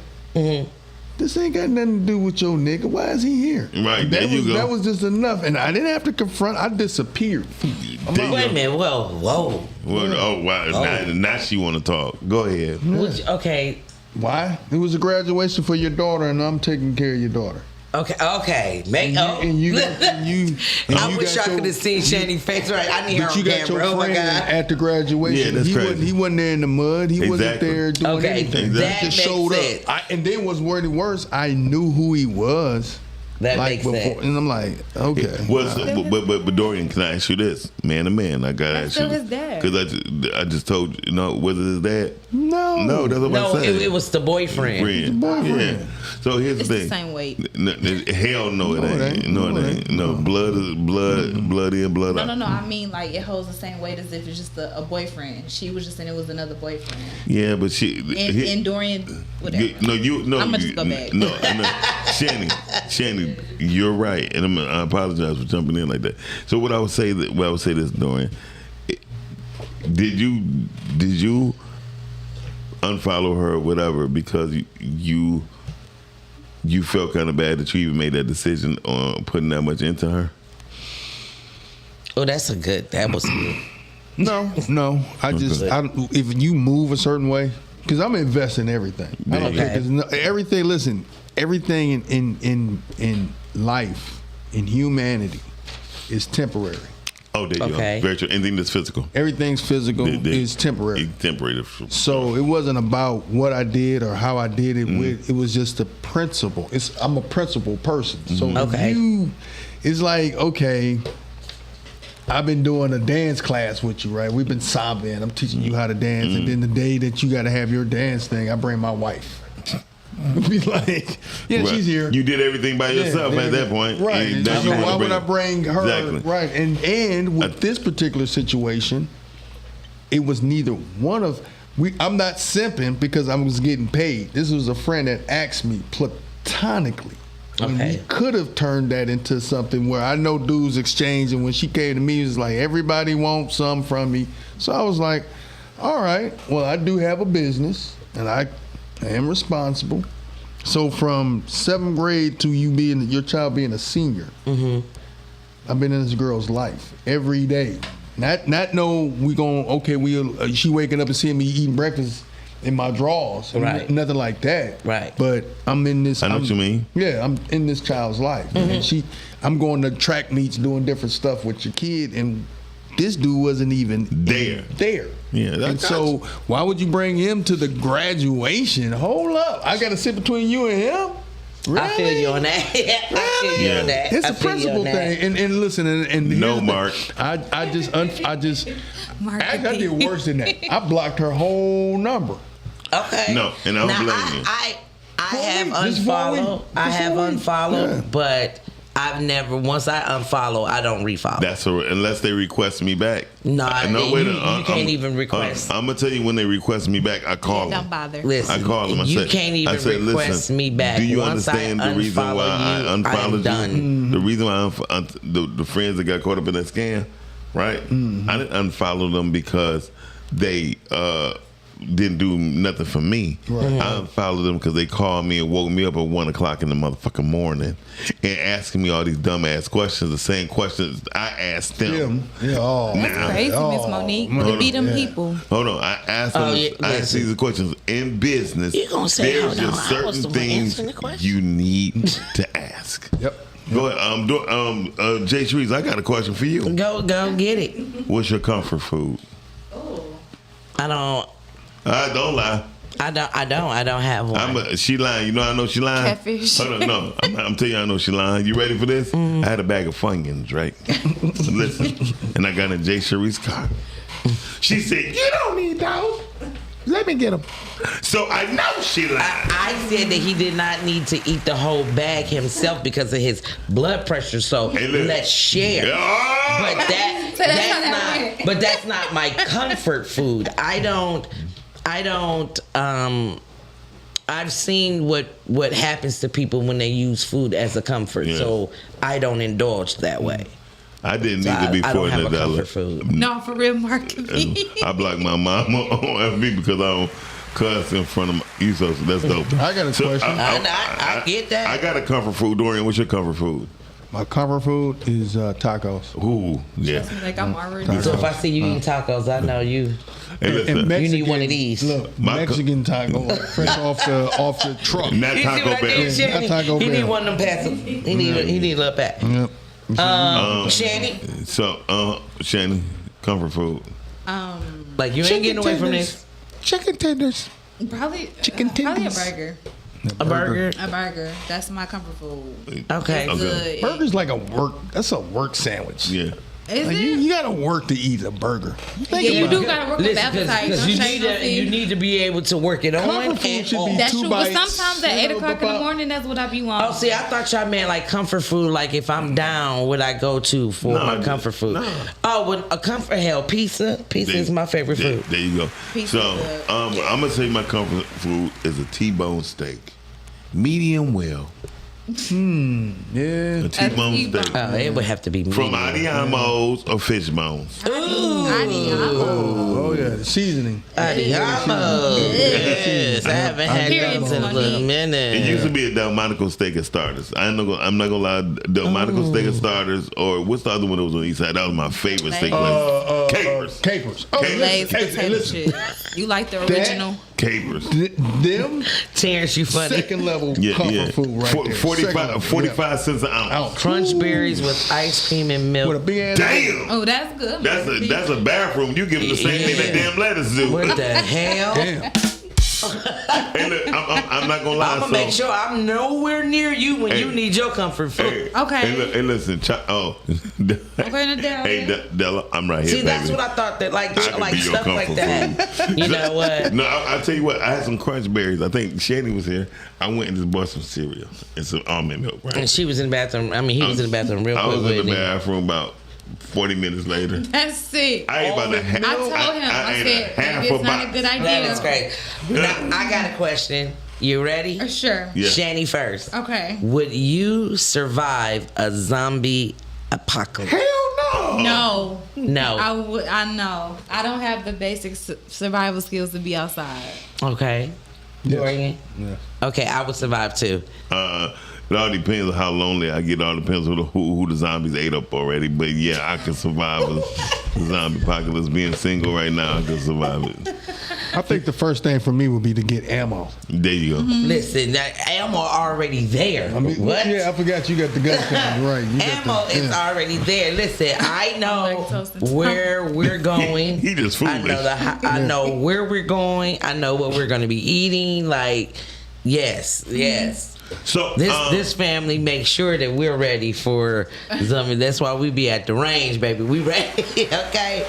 This ain't got nothing to do with your nigga. Why is he here? Right, there you go. That was just enough, and I didn't have to confront. I disappeared. There you Wait a go. minute. Whoa. Well, oh wow! Now she want to talk. Go ahead. Okay. Why? It was a graduation for your daughter, and I'm taking care of your daughter. Okay. Make I wish I could have seen Shanny's face right. I need her But on you got your camera. Oh my friend God. at the graduation. Yeah, that's crazy. He wasn't there in the mud. He wasn't Exactly. there doing Okay, anything. that He just makes showed sense. up. And then what's worse, I knew who he was. That makes sense. And I'm like, okay. But Dorian, can I ask you this, man to man? I gotta ask still you his dad. because I just told you, was it his dad? No, that's what No, I'm saying. it was the boyfriend. boyfriend. Yeah. So here's It's the the thing. same weight. Hell no, it ain't. No, it ain't. No, blood is blood. Blood in, blood out. No. I mean, like, it holds the same weight as if it's just a boyfriend. She was just saying it was another boyfriend. Yeah, but she. And Dorian, whatever. I'ma just go back. No, Shanny, you're right, and I apologize for jumping in like that. So what I would say this, Dorian, did you unfollow her or whatever because you felt kind of bad that you even made that decision on putting that much into her? Oh, that was good. No. If you move a certain way, because I'm investing in everything. I don't care. 'Cause everything. Listen, everything in life, in humanity, is temporary. Oh, there you go. Very true. Anything that's physical. Everything's physical is temporary. It's temporary. So it wasn't about what I did or how I did it with. It was just the principle. I'm a principle person. So it's like, okay, I've been doing a dance class with you, right? We've been sambaing. I'm teaching you how to dance, and then the day that you got to have your dance thing, I bring my wife. Be like, yeah, she's here. You did everything by yourself at that point, right? Now So why would I bring her? Exactly. Right, and with this particular situation, it was neither one of I'm not simping because I was getting paid. This was a friend that asked me platonically. And we could have turned that into something where I know dudes exchange, and when she came to me, it was like everybody wants some from me. So I was like, all right, well, I do have a business, and I am responsible. So from 7th grade to your child being a senior, I've been in this girl's life every day. Not she waking up and seeing me eating breakfast in my drawers. Right. Nothing like that. Right. But I'm in this. I know what you mean. Yeah, I'm in this child's life. And I'm going to track meets, doing different stuff with your kid, and this dude wasn't even there. Yeah, and so why would you bring him to the graduation? Hold up, I got to sit between you and him. Really? I feel you on that. I feel you on that. It's I a feel you principle on that. thing. And listen, and No, here's the- Mark. I did worse than that. I blocked her whole number. Okay. No, and I don't Now, blame you. I have Just 4 weeks. unfollowed. I have unfollowed, but I've never. Once I unfollow, I don't refollow. That's unless they request me back. No, wait, you can't even request. I'm gonna tell you when they request me back. I call them. Don't bother. Listen, I call them. you can't even request me back. Do you Once understand I the reason why I unfollow you, unfollowed I'm done. The reason why the friends that got caught up in that scam, right? I didn't unfollow them because they didn't do nothing for me. Right. I unfollowed them because they called me and woke me up at 1 o'clock in the motherfucking morning and asking me all these dumbass questions, the same questions I asked them. Yeah. Oh, Now, Crazy, Miss Monique. To be them people. hold on, I asked them. I asked these questions in business. You gonna say, there's hold on, just I was certain the one things answering the question. you need to ask. Yep. Go ahead. Jay Shreves, I got a question for you. Go get it. What's your comfort food? I don't. Don't lie. I don't have one. She lying. You know I know she lying? Catfish. Hold on, no. I'm telling you I know she lying. You ready for this? I had a bag of Funyuns, right? Listen. And I got in Jay Cherie's car. She said, you don't need those. Let me get them. So I know she lied. I said that he did not need to eat the whole bag himself because of his blood pressure. So let's share. Oh! But that's not my comfort food. I've seen what happens to people when they use food as a comfort. Yeah. So I don't indulge that way. I didn't need to be I don't have a $400. comfort food. No, for real, Mark. I blocked my mama on FB because I don't cuss in front of you. So that's dope. I got a question. I get that. I got a comfort food. Dorian, what's your comfort food? My comfort food is tacos. Ooh, yeah. Like I'm already. So if I see you eating tacos, I know you. Hey, listen. You need one of these. Look, My Mexican taco, fresh off the truck. Not You see Taco what I did, Bell. Shanny? Not Taco He need Bell. one of them passes. He need a little pack. Yep. Shanny, So, Shannon, comfort food. like you ain't getting away from this. Chicken tenders. Probably Chicken probably a tenders. burger. A burger. A burger. That's my comfort food. Okay. Okay. Good. Burger's like that's a work sandwich. Yeah. Is Like it? you gotta work to eat a burger. Think Yeah, you about do it. gotta work with Listen, appetite. because Don't you need to be able to work it on Comfort food and should be off. That's two true. But bites. sometimes at 8 o'clock in the morning, that's what I be wanting. Oh, see, I thought y'all meant like comfort food. Like if I'm down, what I go to for No, my comfort food? no. Oh, well, a comfort hell pizza. Pizza is my favorite food. There you go. Pizza So, good. I'm gonna say my comfort food is a T-bone steak, medium well. Yeah. A T-bone T-bone. steak Oh, it would have to be from medium. Adiamos or fish bones. Oh yeah, the seasoning. Adiamos. Yes, I haven't had Period, those in a Tony. little It minute. used to be a Delmonico steak at Starters. I'm not gonna lie, Delmonico steak at Starters, or what's the other one that was on the east side? That was my favorite steak place. Capers. Capers. Oh, Lay's Hey, potato listen. chips. You like the original? Capers. Them Terrence, you funny. second level Yeah, comfort yeah. food right there. 45 cents an ounce. Ounce. Crunch berries with ice cream and With a milk. big ass. Damn. Oh, that's good. That's a bathroom. You give them the same thing that Yeah. damn lettuce do. What the hell? Damn. Hey, look, I'm not gonna lie. I'm gonna make sure I'm nowhere near you when you Hey. need your comfort food. Hey, Okay. Hey, listen. Okay, Della. Hey, Della, I'm right here, See, baby. that's what I thought that like I could be your stuff like comfort that. You know what? No, I'll tell you what. I had some crunch berries. I think Shanny was here. I went and just bought some cereal and some almond milk. Right? And she was in the bathroom. I mean, he was in the bathroom real I quick. was in the wasn't he? bathroom about 40 minutes later. That's sick. I ate about a half. I told him, I ate said, a half maybe it's a not a box. good idea. That is great. Now, I got a question. You ready? Sure. Yeah. Shani first. Okay. Would you survive a zombie apocalypse? Hell no. No. I No. would. I know. I don't have the basic survival skills to be outside. Okay. Dorian? Yeah. Okay, I would survive too. It all depends on how lonely I get. It all depends on who the zombies ate up already. But yeah, I can survive a zombie apocalypse. Being single right now, I can survive it. I think the first thing for me would be to get ammo. There you go. Listen, that ammo already there. I mean, what? Yeah, I forgot you got the gun kind. Right. You got Ammo the, is already there. Listen, I know Lactose intolerant. where we're going. He just I foolish. know I know where we're going. I know what we're going to be eating. Like, yes. So This family makes sure that we're ready for zombie. That's why we be at the range, baby. We ready, okay?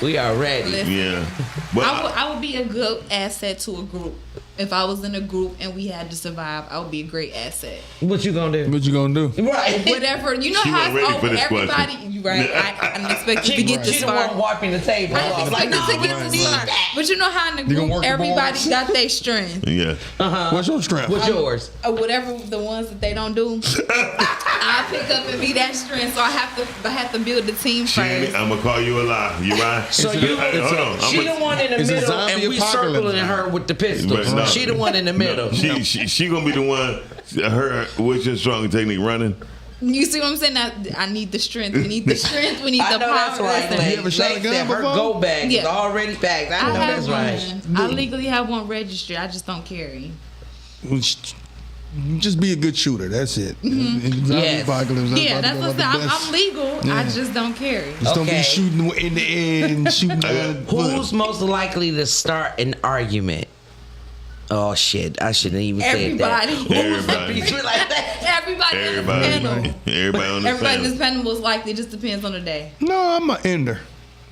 We are ready. Listen. yeah. Well, I would be a good asset to a group. If I was in a group and we had to survive, I would be a great asset. What you gonna do? What you gonna do? Right. Whatever. You know She how wasn't ready it's for over this everybody. question. You right. I didn't expect you to get this She the one far. wiping the table. I I was didn't like, expect no, you to get this far. But you know how in the You gonna group work the everybody boards? got their strength. yeah. What's your strength? what's yours? Or whatever the ones that they don't do, I pick up and be that strength. So I have to build the team Shanny, first. I'm gonna call you a lie. You right? So you, Hey, hold on. she the one in the it's a middle, zombie and we apocalypse. circling her with the pistols. But no. She the one in the middle. She gonna be the one. Her what's your strong technique running? You see what I'm saying? I need the strength. We need the strength. We need I the know power. that's right. Listen, You ever shot a Lady gun said her before? go bag is Yeah. already packed. I I know have that's right. one. I legally have one registered. I just don't carry. just be a good shooter. That's it. Yes. Apocalypse, Yeah, that's what I'm legal. Yeah. I just don't carry. Just don't Okay. be shooting in the air and shooting. Who's most likely to start an argument? Oh shit! I shouldn't even say that. Everybody. Everybody. Like that. Everybody in this Everybody. panel. Everybody on the Everybody in this panel. panel was likely. Just depends on the day. No, I'm an ender.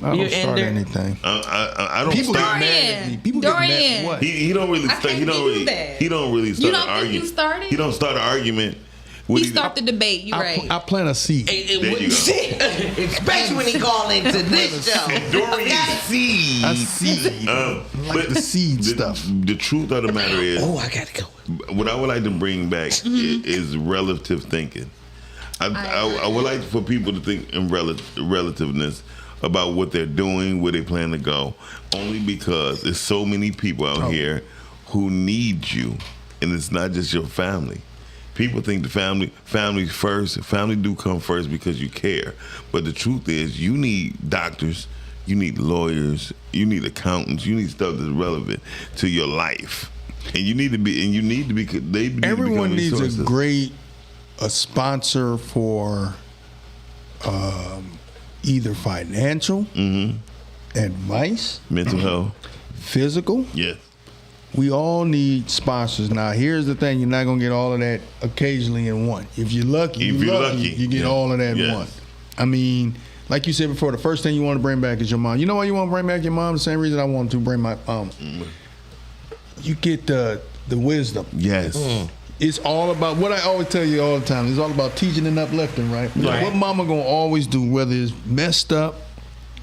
I You don't start ender? anything. I don't People start. get mad at me. People get mad. Dorian. What? He don't really I start. He can't don't give you really. that. He don't really start don't an think you argument. started? He don't start an argument. With He start the debate. You right. I plant a seed. It There you wouldn't go. sit. Especially when he called into this show. Dorian seed. I see. But the seed stuff. The truth of the matter is, Oh, I gotta go. what I would like to bring back is relative thinking. I would like for people to think in relativeness about what they're doing, where they plan to go, only because there's so many people out here who need you, and it's not just your family. People think the family first. Family do come first because you care, but the truth is, you need doctors, you need lawyers, you need accountants, you need stuff that's relevant to your life, and you need to be. They need Everyone to become needs resources. a sponsor for either financial advice, mental health. physical. Yes. We all need sponsors. Now, here's the thing: you're not gonna get all of that occasionally in one. If you're lucky, you get all of that in Yes. one. I mean, like you said before, the first thing you want to bring back is your mom. You know why you want to bring back your mom? The same reason I want to bring my You get the wisdom. Yes. It's all about what I always tell you all the time. It's all about teaching and uplifting, right? Right. What mama gonna always do, whether it's messed up,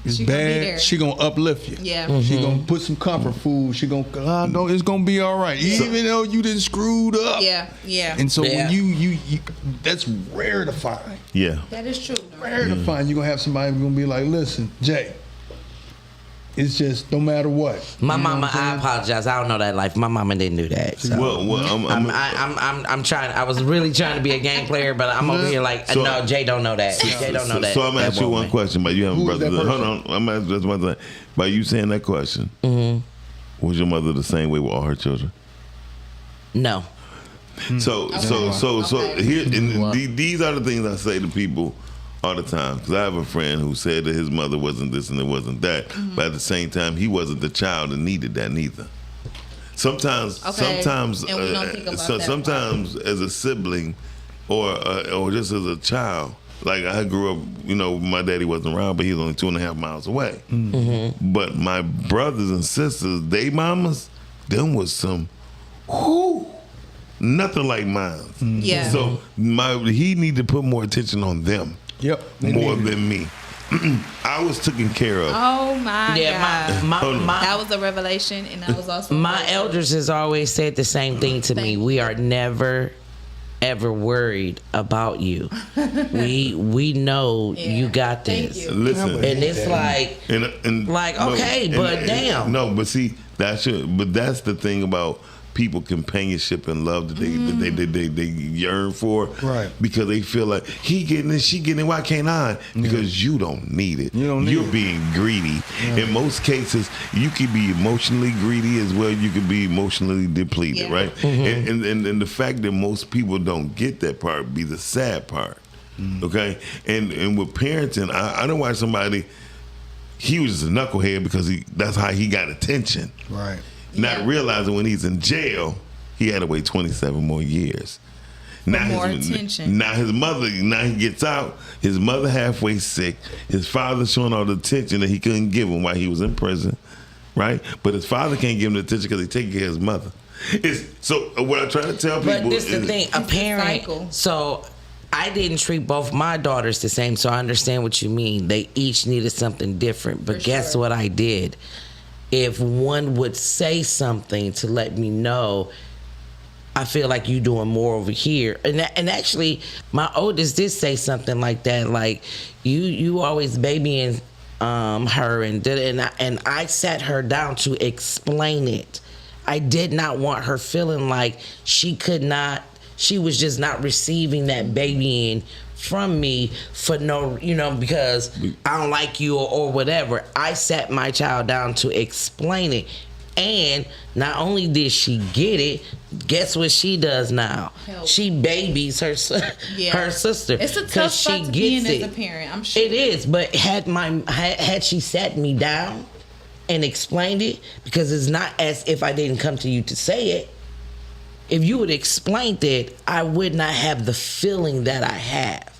it's She gonna be bad, there. she gonna uplift you. Yeah. She gonna put some comfort food. She gonna, no, it's gonna be all right, even though you didn't screwed up. Yeah. Yeah. And so Yeah. when you that's rare to find. Yeah. That is true. Rare to find. You're gonna have somebody who's gonna be like, listen, Jay, it's just no matter what. My You know mama, what I'm I saying? apologize. I don't know that life. My mama didn't do that. So. I'm trying. I was really trying to be a game player, but I'm over here like, So- no, Jay don't know that. Jay don't know that. So I'm that asking you one woman. question, but you have a Who is brother. that Hold person? on, I'm asking just one thing. By you saying that question, was your mother the same way with all her children? No. So Okay. here, and these are the things I say to people all the time, because I have a friend who said that his mother wasn't this and it wasn't that, but at the same time, he wasn't the child that needed that neither. Sometimes, Okay. And we don't think about that sometimes as a sibling, or just as a child. Like I grew up, my daddy wasn't around, but he was only 2.5 miles away. But my brothers and sisters, they mamas, them was some, nothing like mine. Yeah. So he need to put more attention on them. Yep. More than me. I was taken care of. Oh my Yeah, God. my That was a revelation, and that was also my elders has always said the same thing to me. We are never ever worried about you. We know you got Thank this. you. Listen, And it's like and Like, okay, but damn. No, but see, that's the thing about people companionship and love that they yearn for, Right. Because they feel like he getting it, she getting it, why can't I? Because you don't need it. You don't need You're it. being greedy. In most cases, you can be emotionally greedy as well. You can be emotionally depleted, Yeah. right? And the fact that most people don't get that part be the sad part. Okay, and with parenting, I don't watch somebody. He was just a knucklehead because that's how he got attention. Right. Not realizing when he's in jail, he had to wait 27 more years. more attention. Now he gets out. His mother halfway sick. His father showing all the attention that he couldn't give him while he was in prison, right? But his father can't give him the attention because he's taking care of his mother. So what I try to tell people But this is the is, thing, a parent. cycle. So I didn't treat both my daughters the same, so I understand what you mean. They each needed something different. But guess what I did? If one would say something to let me know, I feel like you doing more over here. And actually, my oldest did say something like that, like you always babying her, and I sat her down to explain it. I did not want her feeling like she was just not receiving that babying from me for no, because I don't like you or whatever. I sat my child down to explain it. And not only did she get it, guess what she does now? Help. She babies her her sister. It's a 'cause tough she spot to be in as a parent, I'm sure. It is, but had she sat me down and explained it, because it's not as if I didn't come to you to say it. If you would explain it, I would not have the feeling that I have.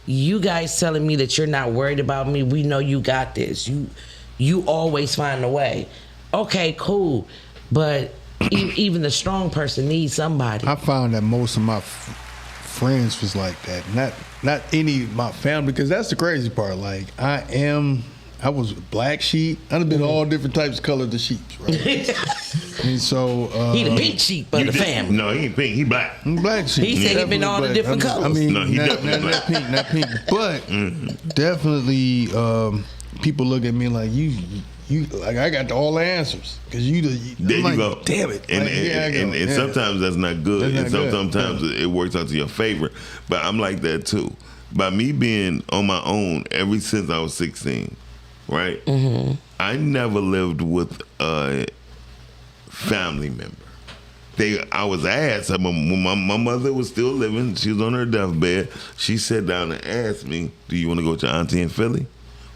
You guys telling me that you're not worried about me, we know you got this. You always find a way. Okay, cool. But even the strong person needs somebody. I found that most of my friends was like that. Not any of my family, because that's the crazy part. Like, I was a black sheep. I've been all different types of colors of sheep, right? And so He the pink sheep of the family. No, he ain't pink. He black. I'm black sheep. He said he been Definitely all the black. different colors. I mean, No, he not definitely not pink, but definitely people look at me like you like I got all the answers because There I'm you like, go. Damn it! And, Like, here I go. and Yeah. sometimes that's not good. That's and not good. sometimes it works out to your favor. But I'm like that too. By me being on my own ever since I was 16, right? Mm-hmm. I never lived with a family member. I was asked when my mother was still living. She was on her deathbed. She sat down and asked me, "Do you want to go with your auntie in Philly,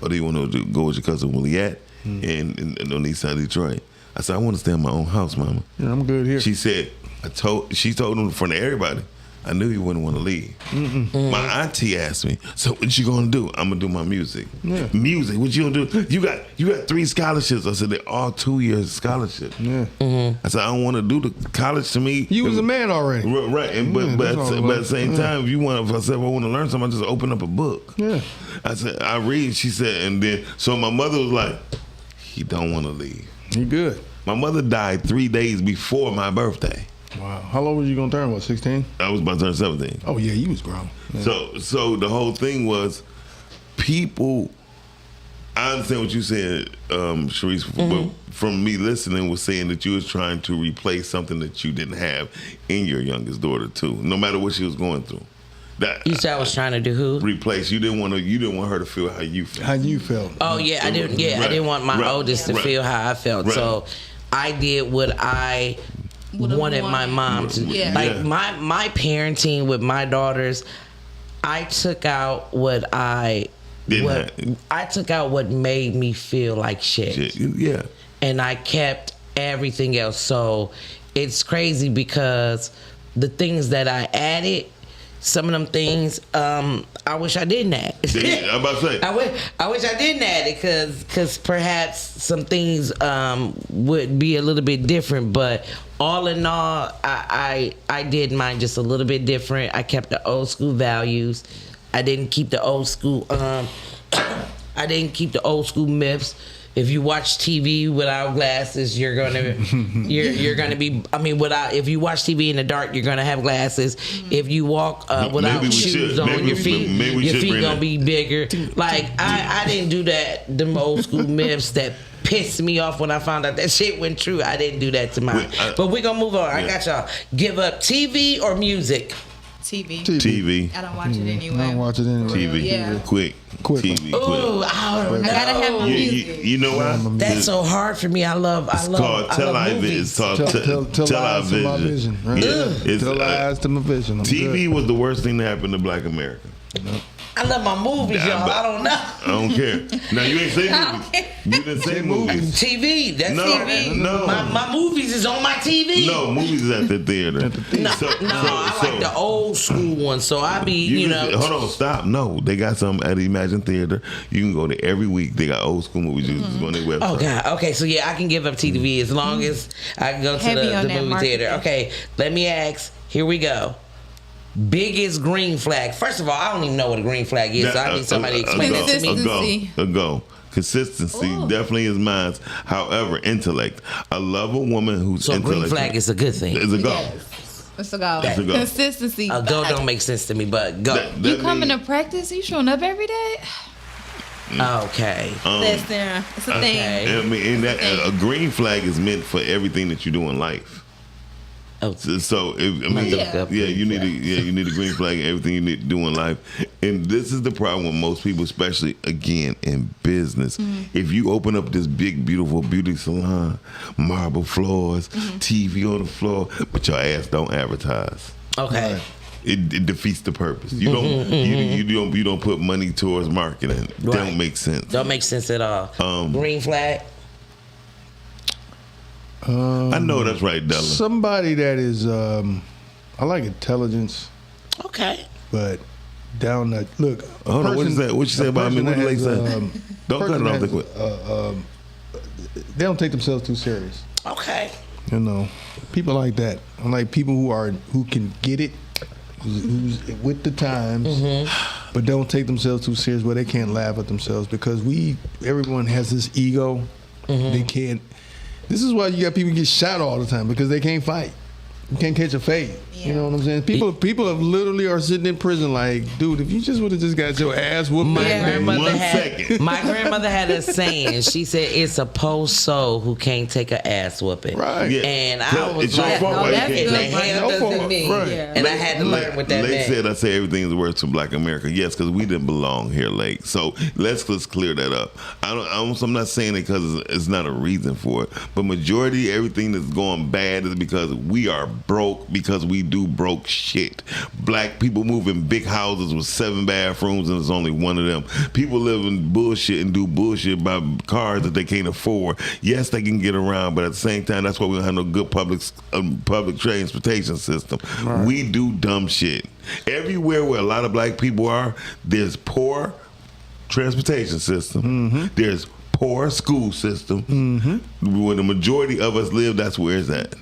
or do you want to go with your cousin Williette in on the east side of Detroit?" I said, "I want to stay in my own house, Mama." Yeah, I'm good here. She said, she told him in front of everybody, I knew you wouldn't want to leave. My auntie asked me, "So what you gonna do?" I'm gonna do my music. Yeah. Music, what you gonna do? You got 3 scholarships. I said, they're all 2 years scholarship. Yeah. I said, I don't want to do the college to me. You was a man already. Right, and Yeah, but that's all it at the was. same time, if you want, if I want to learn something, I just open up a book. Yeah. I said, I read. She said, and then so my mother was like, he don't want to leave. You good? My mother died 3 days before my birthday. Wow. How long was you gonna turn? What, 16? I was about to turn 17. Oh yeah, you was grown. Yeah. So the whole thing was people. I understand what you said, Sharice, but from me listening was saying that you was trying to replace something that you didn't have in your youngest daughter too, no matter what she was going through. That You said I was trying to do who? replace. You didn't want her to feel how you felt. How you felt? Oh yeah, I didn't. Yeah, I Right, didn't want my right, oldest to right. feel how I felt. Right. So I did what I Would've wanted my wanted. mom to. Yeah. Like Yeah. my parenting with my daughters, I took out what I took out what made me feel like shit. Yeah. And I kept everything else. So it's crazy because the things that I added, some of them things, I wish I didn't add. Yeah, I'm about to say. I wish I didn't add it because perhaps some things would be a little bit different. But all in all, I did mine just a little bit different. I kept the old school values. I didn't keep the old school. I didn't keep the old school myths. If you watch TV without glasses, you're gonna be. I mean, if you watch TV in the dark, you're gonna have glasses. If you walk without Maybe we shoes should. on Maybe your feet, maybe we your should feet bring gonna that. be bigger. Like I didn't do that. Them old school myths that pissed me off when I found out that shit went true. I didn't do that to mine. But we're gonna move on. I got y'all. Give up TV or music? TV. TV. I don't watch it anyway. I don't watch it anyway. TV. Yeah. Quick. Ooh, TV. Ooh, Quick. I don't know. I gotta have my music. You know what? That's so hard for me. I love called television. movies. It's called Tell lies to my vision. Right? Yeah, it's, Tell lies to my vision. I'm TV good. was the worst thing that happened to Black America. I love my movies, y'all. I don't know. I don't care. Now you ain't say I movies. don't care. You didn't say movies. TV. That's No, TV. no. My movies is on my TV. No, movies is at the theater. No, I like the old school ones. So I be, you know. Hold on, stop. No, they got some at Imagine Theater. You can go there every week. They got old school movies. You just go on their website. Oh God. Okay, so yeah, I can give up TV as long as I can go to Heavy the on that movie marketing. theater. Okay, let me ask. Here we go. Biggest green flag. First of all, I don't even know what a green flag is, so I need somebody to explain that to me. Consistency. A go. Consistency Ooh. definitely is mine. However, intellect. I love a woman who's So a green intellectual. flag is a good thing. It's a go. Yes. Let's go. It's a go. Consistency. A go don't make sense to me, but go. You coming to practice? You showing up every day? Okay. Listen, it's a Okay. thing. I mean, and that, a green flag is meant for everything that you do in life. Oh. So if, I mean, Yeah. you need a green flag in everything you need to do in life. And this is the problem with most people, especially again in business. If you open up this big, beautiful beauty salon, marble floors, TV on the floor, but your ass don't advertise. Okay. It defeats the purpose. You don't you don't put money towards marketing. Right. Don't make sense. Don't make sense at all. Green flag. I know that's right, Della. Somebody that is, I like intelligence, Okay. but down the look. Hold on, what is that? What you say about me? What did they say? Don't cut it off the quick. They don't take themselves too serious. Okay. You know, people like that. I like people who can get it, who's with the times, but don't take themselves too serious. Where they can't laugh at themselves because everyone has this ego. They can't. This is why you got people get shot all the time because they can't fight. You can't catch a fade. You know what I'm saying? People have literally are sitting in prison like, dude, if you just would have just got your ass whooped. My back then. grandmother had a saying. She said, "It's a poor soul who can't take an ass whooping." Right. Yeah. And Tell- I was it's your like, fault "No, why you that's can't good. take The it." hell Your fault. doesn't mean." Right. And I had to learn what that Lake meant. said, I say everything is worth to Black America. Yes, because we didn't belong here, Lake. So let's clear that up. I'm not saying it because it's not a reason for it, but majority everything that's going bad is because we are broke because we do broke shit. Black people move in big houses with 7 bathrooms and there's only one of them. People live in bullshit and do bullshit by cars that they can't afford. Yes, they can get around, but at the same time, that's why we don't have no good public transportation system. Right. We do dumb shit. Everywhere where a lot of black people are, there's poor transportation system. There's poor school system. When the majority of us live, that's where it's at.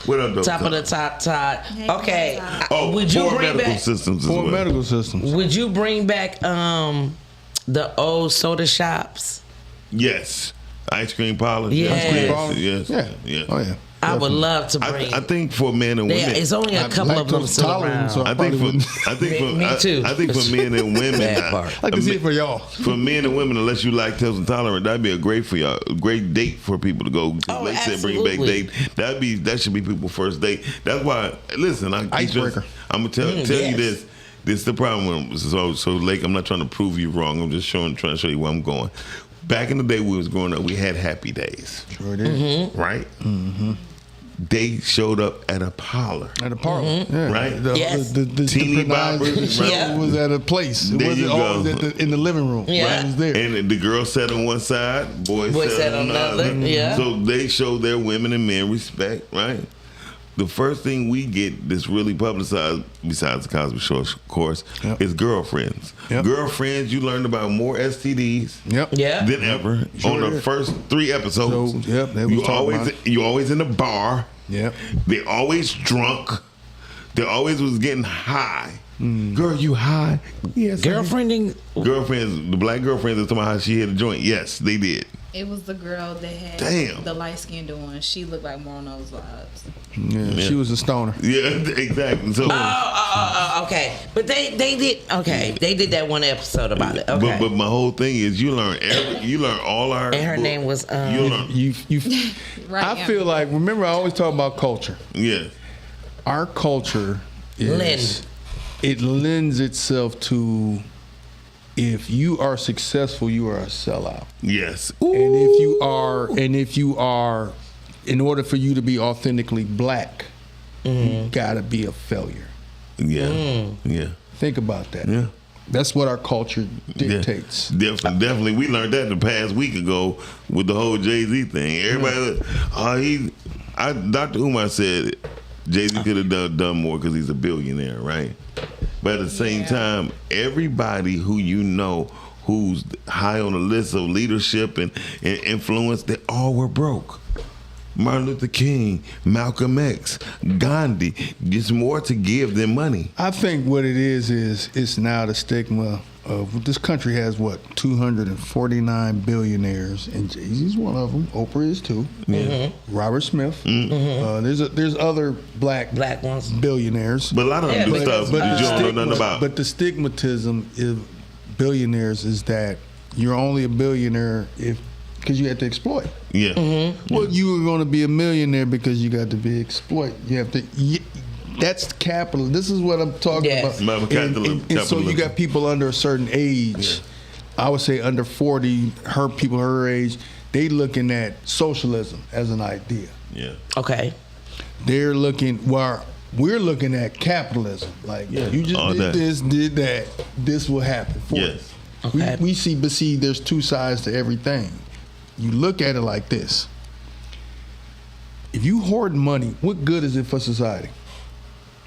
What up, Top of the top, Todd. Okay. Would you bring medical back systems as Poor well. medical systems. Would you bring back the old soda shops? Yes. Ice cream parlors. Yeah. Yes. Ice cream parlors? Yes. Yeah. Yes. Oh yeah. I would love to bring. I think for men and women, It's only a couple of them lactose still tolerant, around. so I think Me too. I think for men and women, Bad part. I can see it for y'all. For men and women, unless you lactose intolerant, that'd be a great date for people to go. Oh, They said bring back absolutely. date. That should be people's first date. That's why. Listen, Icebreaker. I'm gonna tell yes. you this. This is the problem. So Lake, I'm not trying to prove you wrong. I'm just trying to show you where I'm going. Back in the day, when we was growing up, we had happy days, Sure did. right? They showed up at a parlor. At a parlor, yeah. Right? Yes. The Teeny synchronized boppers, right? Yeah. was at a place. It There wasn't you always go. in the living room. Yeah. It was there. And the girl sat on one side, boy Sat on another. Yeah. So they show their women and men respect, right? The first thing we get that's really publicized, besides the Cosby Show, of course, Yep. is girlfriends. Yep. Girlfriends, you learned about more STDs Yep. Yeah. than ever Sure on the did. first 3 episodes. So, yep, they was you talking always about it. you always in the bar. Yep. They always drunk. They always was getting high. Girl, you high? Yes. Girlfriending. Girlfriends, the black girlfriends that talking about how she hit a joint. Yes, they did. It was the girl that had Damn. the light skinned one. She looked like more on those vibes. Yeah, she was a stoner. Yeah, exactly. So, Okay, but they did. Okay, they did that one episode about it. Okay. but my whole thing is you learn all our. And her name was, you learn, You. Right, I yeah. feel like. Remember, I always talk about culture. yeah, Our culture is. It lends itself to. If you are successful, you are a sellout. yes. And if you are, in order for you to be authentically black, you gotta be a failure. Yeah, yeah, Think about that. yeah. That's what our culture dictates. Yeah. Definitely. We learned that the past week ago with the whole Jay-Z thing. Everybody, Dr. Umar said Jay-Z could have done more because he's a billionaire, right? But at the same time, everybody who you know who's high on the list of leadership and influence, they all were broke. Martin Luther King, Malcolm X, Gandhi, just more to give than money. I think what it is it's now the stigma of this country has 249 billionaires, and Jay-Z's one of them. Oprah is too. Robert Smith. There's other black ones. billionaires. But a lot of them do stuff that you don't know nothing about. But the stigmatism of billionaires is that you're only a billionaire if because you had to exploit. Yeah. Well, you were going to be a millionaire because you got to be exploit. You have to. That's capital. This is what I'm talking Yes. about. And so you got people under a certain age. I would say under 40. People her age, they looking at socialism as an idea. Yeah. Okay. They're looking. Well, we're looking at capitalism. Like you just All did that. this, did that. This will happen for you. Yes. Okay. We see, but see, there's two sides to everything. You look at it like this. If you hoard money, what good is it for society?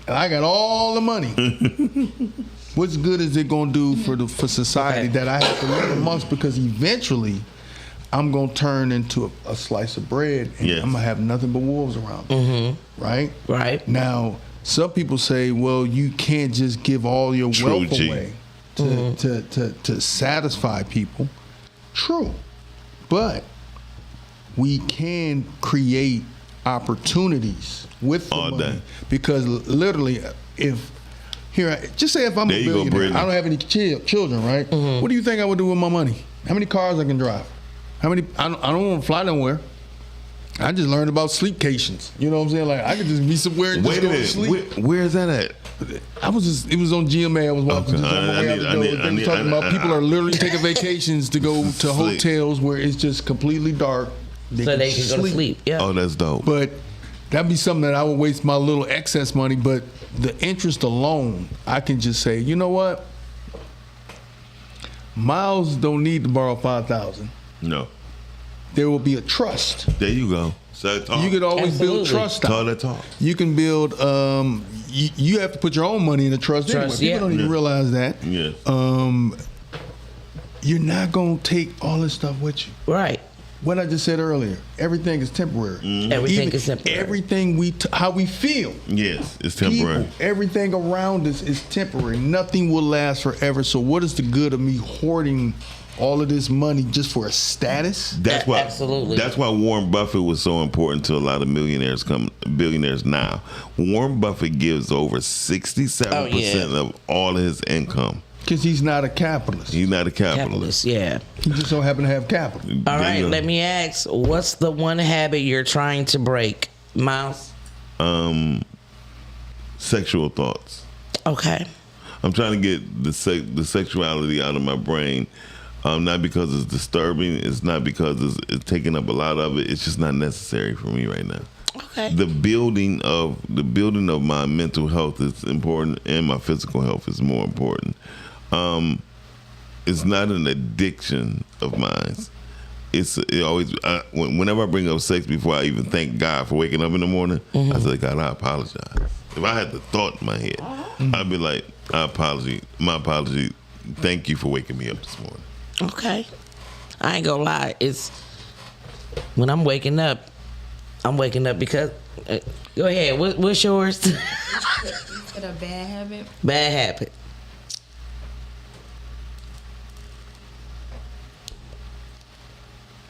And I got all the money. What's good is it gonna do for society that I have to live amongst? Because eventually, I'm gonna turn into a slice of bread, and Yes. I'm gonna have nothing but wolves around me. Right? Right. Now, some people say, well, you can't just give all your True, wealth G. away to satisfy people. True. But we can create opportunities with the All money. that. Because literally, just say if I'm There a you go, billionaire, Brittany. I don't have any children, right? What do you think I would do with my money? How many cars I can drive? How many? I don't want to fly nowhere. I just learned about sleepcations. You know what I'm saying? Like I could just be somewhere and Wait just a go to minute. sleep. Where is that at? It was on GMA. I was watching Okay. just on my way out the door. They were talking about people are literally taking vacations to go to Sleep. hotels where it's just completely dark. So they can go to sleep. Yeah. Oh, that's dope. But that'd be something that I would waste my little excess money. But the interest alone, I can just say, you know what? Miles don't need to borrow $5,000. No. There will be a trust. There you go. So talk. You could always build Absolutely. trust Talk out. that talk. You can build. You have to put your own money in a trust anyway. Trust, People yeah. don't even Yeah. realize that. Yeah. You're not gonna take all this stuff with you. Right. What I just said earlier, everything is temporary. Everything Even is temporary. Everything how we feel. Yes, it's temporary. People, everything around us is temporary. Nothing will last forever. So what is the good of me hoarding all of this money just for a status? That's why. Absolutely. That's why Warren Buffett was so important to a lot of billionaires now. Warren Buffett gives over 67% of all of his income. Because he's not a capitalist. He's not a Capitalist. capitalist. Yeah. He just so happen to have capital. All There right. you go. Let me ask. What's the one habit you're trying to break, Miles? Sexual thoughts. Okay. I'm trying to get the sexuality out of my brain. Not because it's disturbing. It's not because it's taking up a lot of it. It's just not necessary for me right now. Okay. The building of my mental health is important, and my physical health is more important. It's not an addiction of mine. Whenever I bring up sex before I even thank God for waking up in the morning, I say, God, I apologize. If I had the thought in my head, I'd be like, my apology. Thank you for waking me up this morning. Okay. I ain't gonna lie. It's when I'm waking up because. Go ahead. What's yours? Is it a bad habit? Bad habit.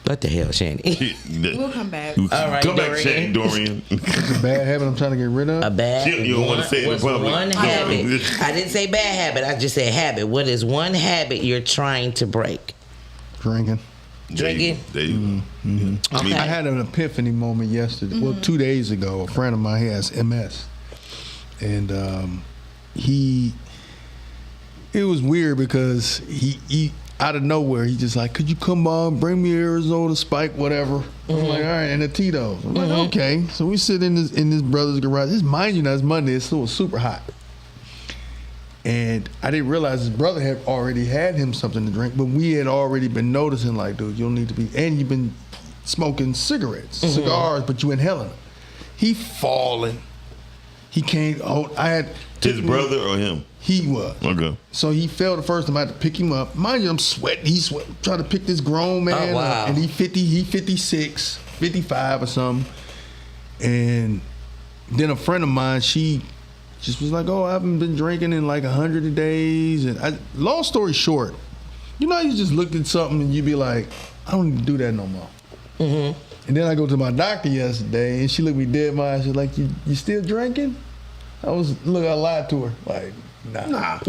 What the hell, Shandy? We'll come back. All right, Come back, Dorian. Shane Dorian. It's a bad habit I'm trying to get rid of. A bad. You don't wanna say it in what's public. one No. habit? I didn't say bad habit. I just said habit. What is one habit you're trying to break? Drinking. Drinking? There you go. Okay. I had an epiphany moment yesterday. Well, 2 days ago, a friend of mine, he has MS, and it was weird because he out of nowhere, he just like, could you come on, bring me Arizona Spike, whatever. I'm like, all right, and a Tito's. I'm like, okay. So we sit in this brother's garage. This, mind you, now it's Monday. It's still super hot. And I didn't realize his brother had already had him something to drink, but we had already been noticing, like, dude, you don't need to be, and you've been smoking cigarettes, cigars, but you inhaling them. He falling. He can't, His brother or him? He was. Okay. So he fell the first time. I had to pick him up. Mind you, I'm sweating. He's sweating, trying to pick this grown man Oh, wow. up. And he 56, 55 or something. And then a friend of mine, she just was like, oh, I haven't been drinking in like 100 days. And long story short, you know how you just looked at something and you be like, I don't need to do that no more. And then I go to my doctor yesterday and she looked me dead in my eyes. She's like, you still drinking? I lied to her. Like, Nah.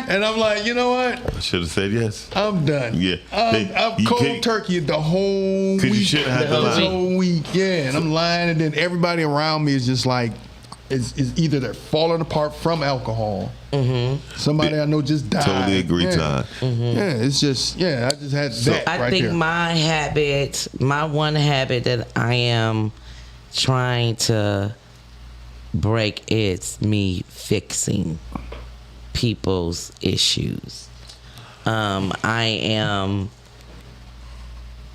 And I'm like, you know what? I should have said yes. I'm done. Yeah. I'm You cold can't- turkey the whole week. Because you shouldn't have to the lie. whole week. Yeah, and I'm lying, and then everybody around me is just like, it's either they're falling apart from alcohol. Somebody I know just died. Totally agree, yeah. Todd. Yeah, it's just, I just had that I right think there. my one habit that I am trying to break is me fixing people's issues.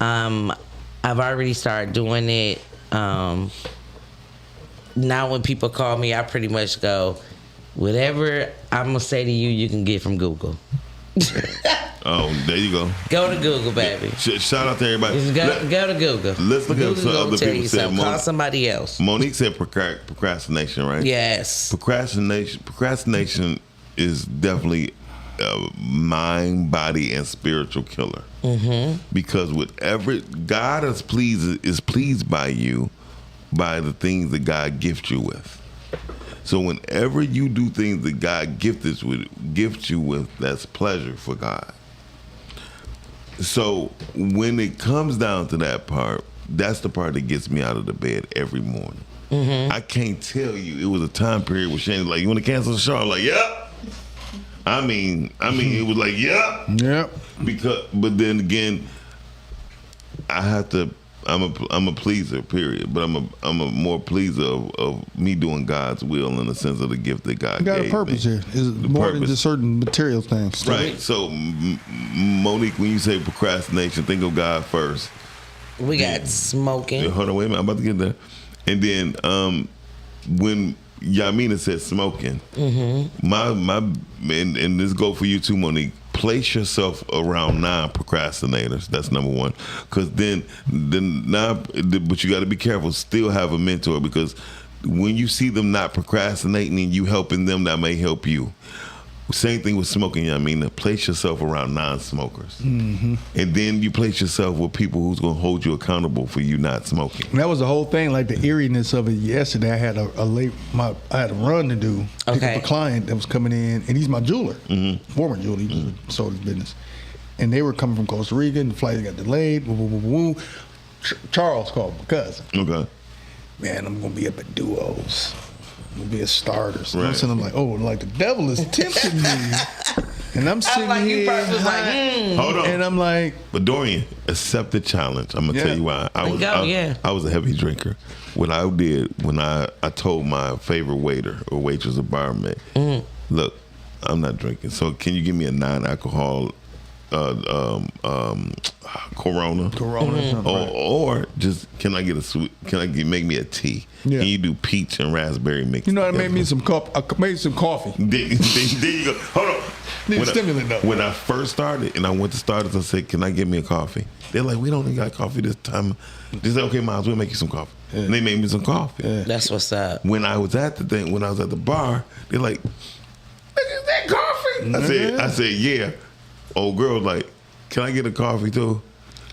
I've already started doing it. Now when people call me, I pretty much go, whatever I'm gonna say to you, you can get from Google. Oh, there you go. Go to Google, baby. Shout out to everybody. Just go to Google. Let's look at Google some gonna other tell people you said. something. Call somebody else. Monique said procrastination, right? Yes. Procrastination is definitely a mind, body, and spiritual killer. Because whatever God is pleased by you, by the things that God gifts you with. So whenever you do things that God gifts you with, that's pleasure for God. So when it comes down to that part, that's the part that gets me out of the bed every morning. I can't tell you. It was a time period where Shane was like, "You want to cancel the show?" I'm like, "Yep." I mean, it was like, "Yep." Yep. But then again, I have to. I'm a pleaser, period. But I'm a more pleaser of me doing God's will in the sense of the gift that God You got gave a purpose me. here. It's more than purpose. just certain material things. Right. So, Monique, when you say procrastination, think of God first. We got smoking. Hold on, wait a minute. I'm about to get there. And then when Yamina said smoking, my and this go for you too, Monique. Place yourself around non-procrastinators. That's number one. Because but you got to be careful. Still have a mentor, because when you see them not procrastinating and you helping them, that may help you. Same thing with smoking. I mean, place yourself around non-smokers, and then you place yourself with people who's going to hold you accountable for you not smoking. And that was the whole thing, like the eeriness of it. Yesterday, I had I had a run to do. Pick up a client that was coming in, and he's my jeweler, former jeweler. He sold his business, and they were coming from Costa Rica, and the flight got delayed. Woo, woo, woo, woo. Charles called my cousin. Okay. Man, I'm gonna be up at Duos. I'm gonna be a starter. So Right. I'm like, oh, like the devil is tempting me, and I'm sitting like you here, probably was like, Hold on. and I'm like, But Dorian, accept the challenge. I'm gonna Yeah. tell you why. I was a heavy drinker. What I did when I told my favorite waiter or waitress or barmaid, look, I'm not drinking. So can you give me a non-alcohol Corona? Or just make me a tea? Yeah. Can you do peach and raspberry mix? you know, I made me some coffee. There you go. Hold on. Need a When I- stimulant, though. When I first started and I went to Starters, I said, "Can I get me a coffee?" They're like, "We don't even got coffee this time." They said, "Okay, Miles, we'll make you some coffee." And they made me some coffee. That's what's up. When I was at the bar, they're like, "Is that coffee?" I said, "Yeah." Old girl was like, "Can I get a coffee too?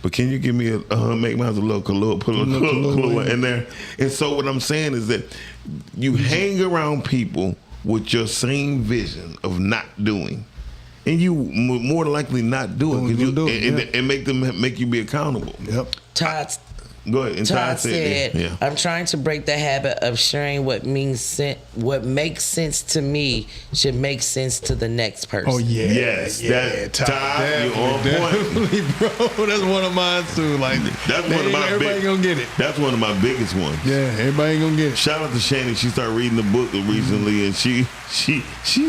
But can you give me make mine a little Kahlua, put a little Kahlua in there?" And so what I'm saying is that you hang around people with your same vision of not doing, and you more likely not do it, and make you be accountable. Yep. Todd Go ahead. And Todd said, yeah. "I'm trying to break the habit of sharing what makes sense to me should make sense to the next person." Oh yeah. Yes, Todd, you're on point. Definitely, bro. That's one of mine too. Like That's one of my everybody gonna get it. That's one of my biggest ones. Yeah, everybody ain't gonna get it. Shout out to Shannon. She started reading the book recently, and she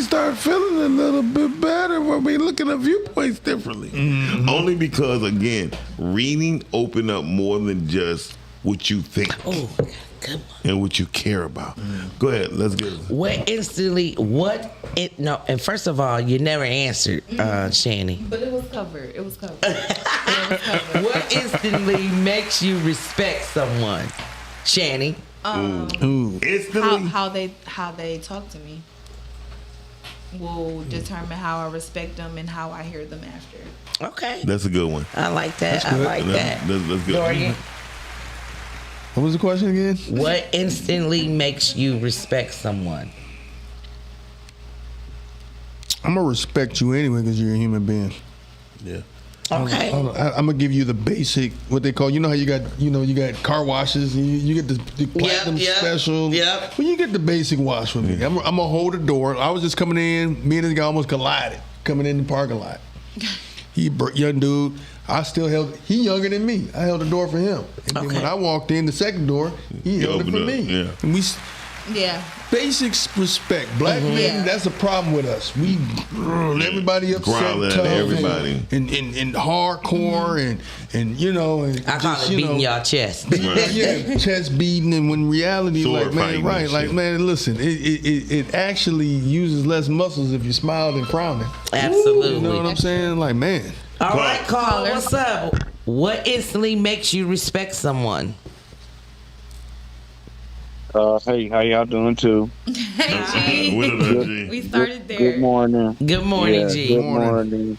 started feeling a little bit better when we looking at viewpoints differently. Only because, again, reading opened up more than just what you think Oh, good one. and what you care about. Go ahead, let's get it. And first of all, you never answered, Shani. But it was covered. It was covered. What instantly makes you respect someone, Shani? Instantly. how they talk to me will determine how I respect them and how I hear them after. Okay, That's a good one. I like that. I like that. That's good. Dorian, What was the question again? what instantly makes you respect someone? I'm gonna respect you anyway because you're a human being. Yeah. Okay. I'm gonna give you the basic, what they call. You know how you got car washes. You get the platinum special. Yep. Well, you get the basic wash with me. I'm gonna hold the door. I was just coming in. Me and this guy almost collided coming in the parking lot. Young dude. He younger than me. I held the door for him. And then when I walked in the second door, he held it for me. Yeah. And we basic respect. Black men, that's a problem with us. We everybody upset, Growling at tough, everybody, and hardcore, and you know, and I call it beating y'all chest. Yeah, chest beating, and when reality, Sword like man, man, listen, it actually uses less muscles if you smile than frowning. Absolutely. You know what I'm saying? Like, man. All right, caller, what's up? What instantly makes you respect someone? Hey, how y'all doing too? Hey, G. What up, G? We started there. Good morning. Good morning, G. Good morning.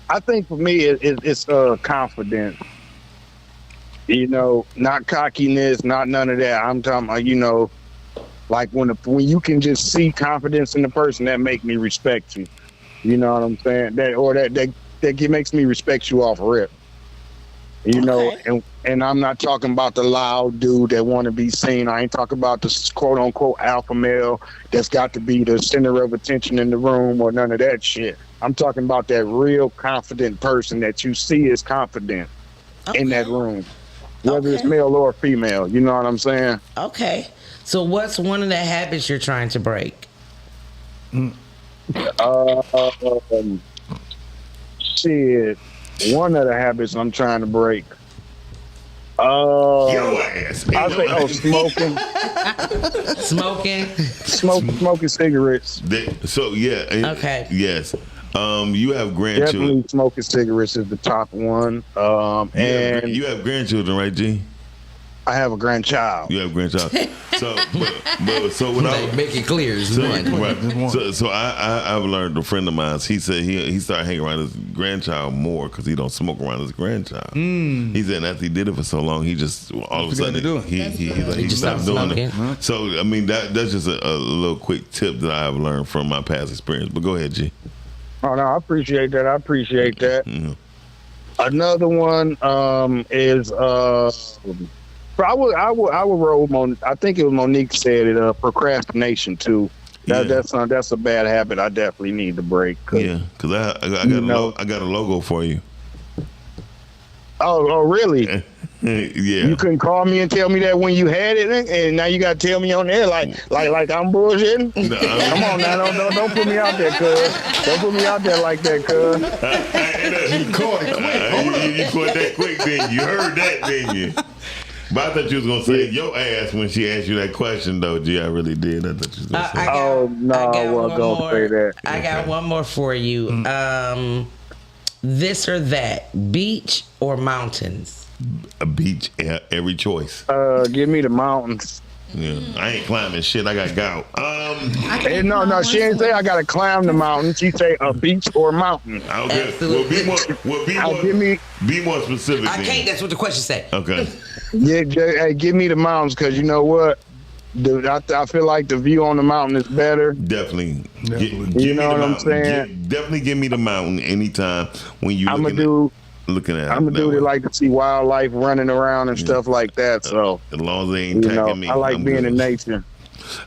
I think for me it's confidence. You know, not cockiness, not none of that. I'm talking about, you know, like when you can just see confidence in the person, that make me respect you. You know what I'm saying? That makes me respect you off rip. You know, and I'm not talking about the loud dude that want to be seen. I ain't talking about the quote unquote alpha male that's got to be the center of attention in the room or none of that shit. I'm talking about that real confident person that you see is confident in that room, whether it's male or female. You know what I'm saying? Okay. So what's one of the habits you're trying to break? Shit. One of the habits I'm trying to break. Your ass. I say, smoking. Smoking cigarettes. So yeah. Okay. Yes. You have grandchildren. Definitely smoking cigarettes is the top one. And you have grandchildren, right, G? I have a grandchild. You have a grandchild. So, so when I make it clear, it's one. Right. So I've learned, a friend of mine. He said he started hanging around his grandchild more because he don't smoke around his grandchild. He said after he did it for so long, he just all of a sudden he just stopped doing it. So I mean that's just a little quick tip that I've learned from my past experience. But go ahead, G. Oh no, I appreciate that. Mm-hmm. Another one is I would roll. I think it was Monique said it. Procrastination too. That's a bad habit. I definitely need to break. Yeah, because I got a logo for you. Oh, really? Yeah. You couldn't call me and tell me that when you had it, and now you got to tell me on there like I'm bullshitting. No, come on now, don't put me out there, cuz. Don't put me out there like that, cuz. You caught it quick. You caught that quick, didn't you? You heard that, didn't you? But I thought you was gonna say your ass when she asked you that question, though. Gee, I really did. I thought you was gonna say. I wasn't gonna say that. I got one more for you. This or that, beach or mountains? A beach, every choice. Give me the mountains. Yeah, I ain't climbing shit. I got gout. No, she ain't say I gotta climb the mountain. She say a beach or mountain. Okay. Be more specific. I can't. That's what the question said. Okay. Yeah, hey, give me the mountains, because you know what? I feel like the view on the mountain is better. Definitely. You know what I'm saying? Definitely give me the mountain anytime when you looking at it. I'm a dude that like to see wildlife running around and stuff like that. So as long as they ain't attacking me, I like being in nature.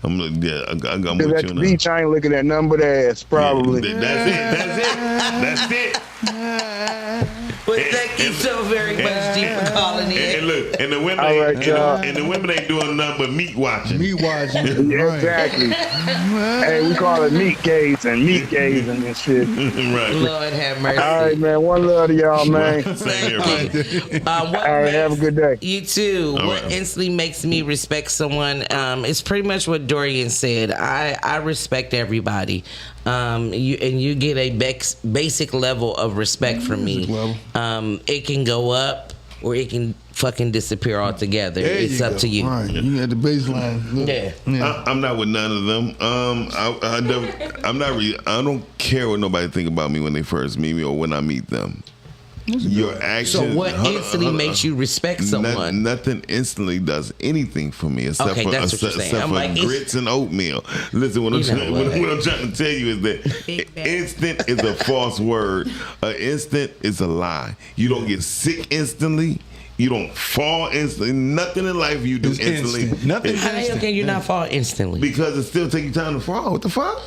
I'm with you. At the beach, I ain't looking at nothing but ass, probably. Yeah, that's it. But thank you so very much, G, for calling in. And look, and the women, the women ain't doing nothing but meat watching. Yeah, exactly. Hey, we call it meat gazing and shit. Right. Lord have mercy. All right, man. One love to y'all, man. Same here, brother. All right, have a good day. You too. What instantly makes me respect someone? It's pretty much what Dorian said. I respect everybody. You get a basic level of respect from me. It can go up or it can fucking disappear altogether. It's up to you. All right, you at the baseline. Yeah. I'm not with none of them. I don't care what nobody think about me when they first meet me or when I meet them. Your actions. So what instantly makes you respect someone? Nothing instantly does anything for me except Okay, for, that's what you're saying. except I'm for like, grits and oatmeal. Listen, what I'm trying to tell you is that Big bag. instant is a false word. Instant is a lie. You don't get sick instantly. You don't fall instantly. Nothing in life you do It's instantly. instant. Nothing is- How the hell can you not fall instantly? because it still take you time to fall. What the fuck?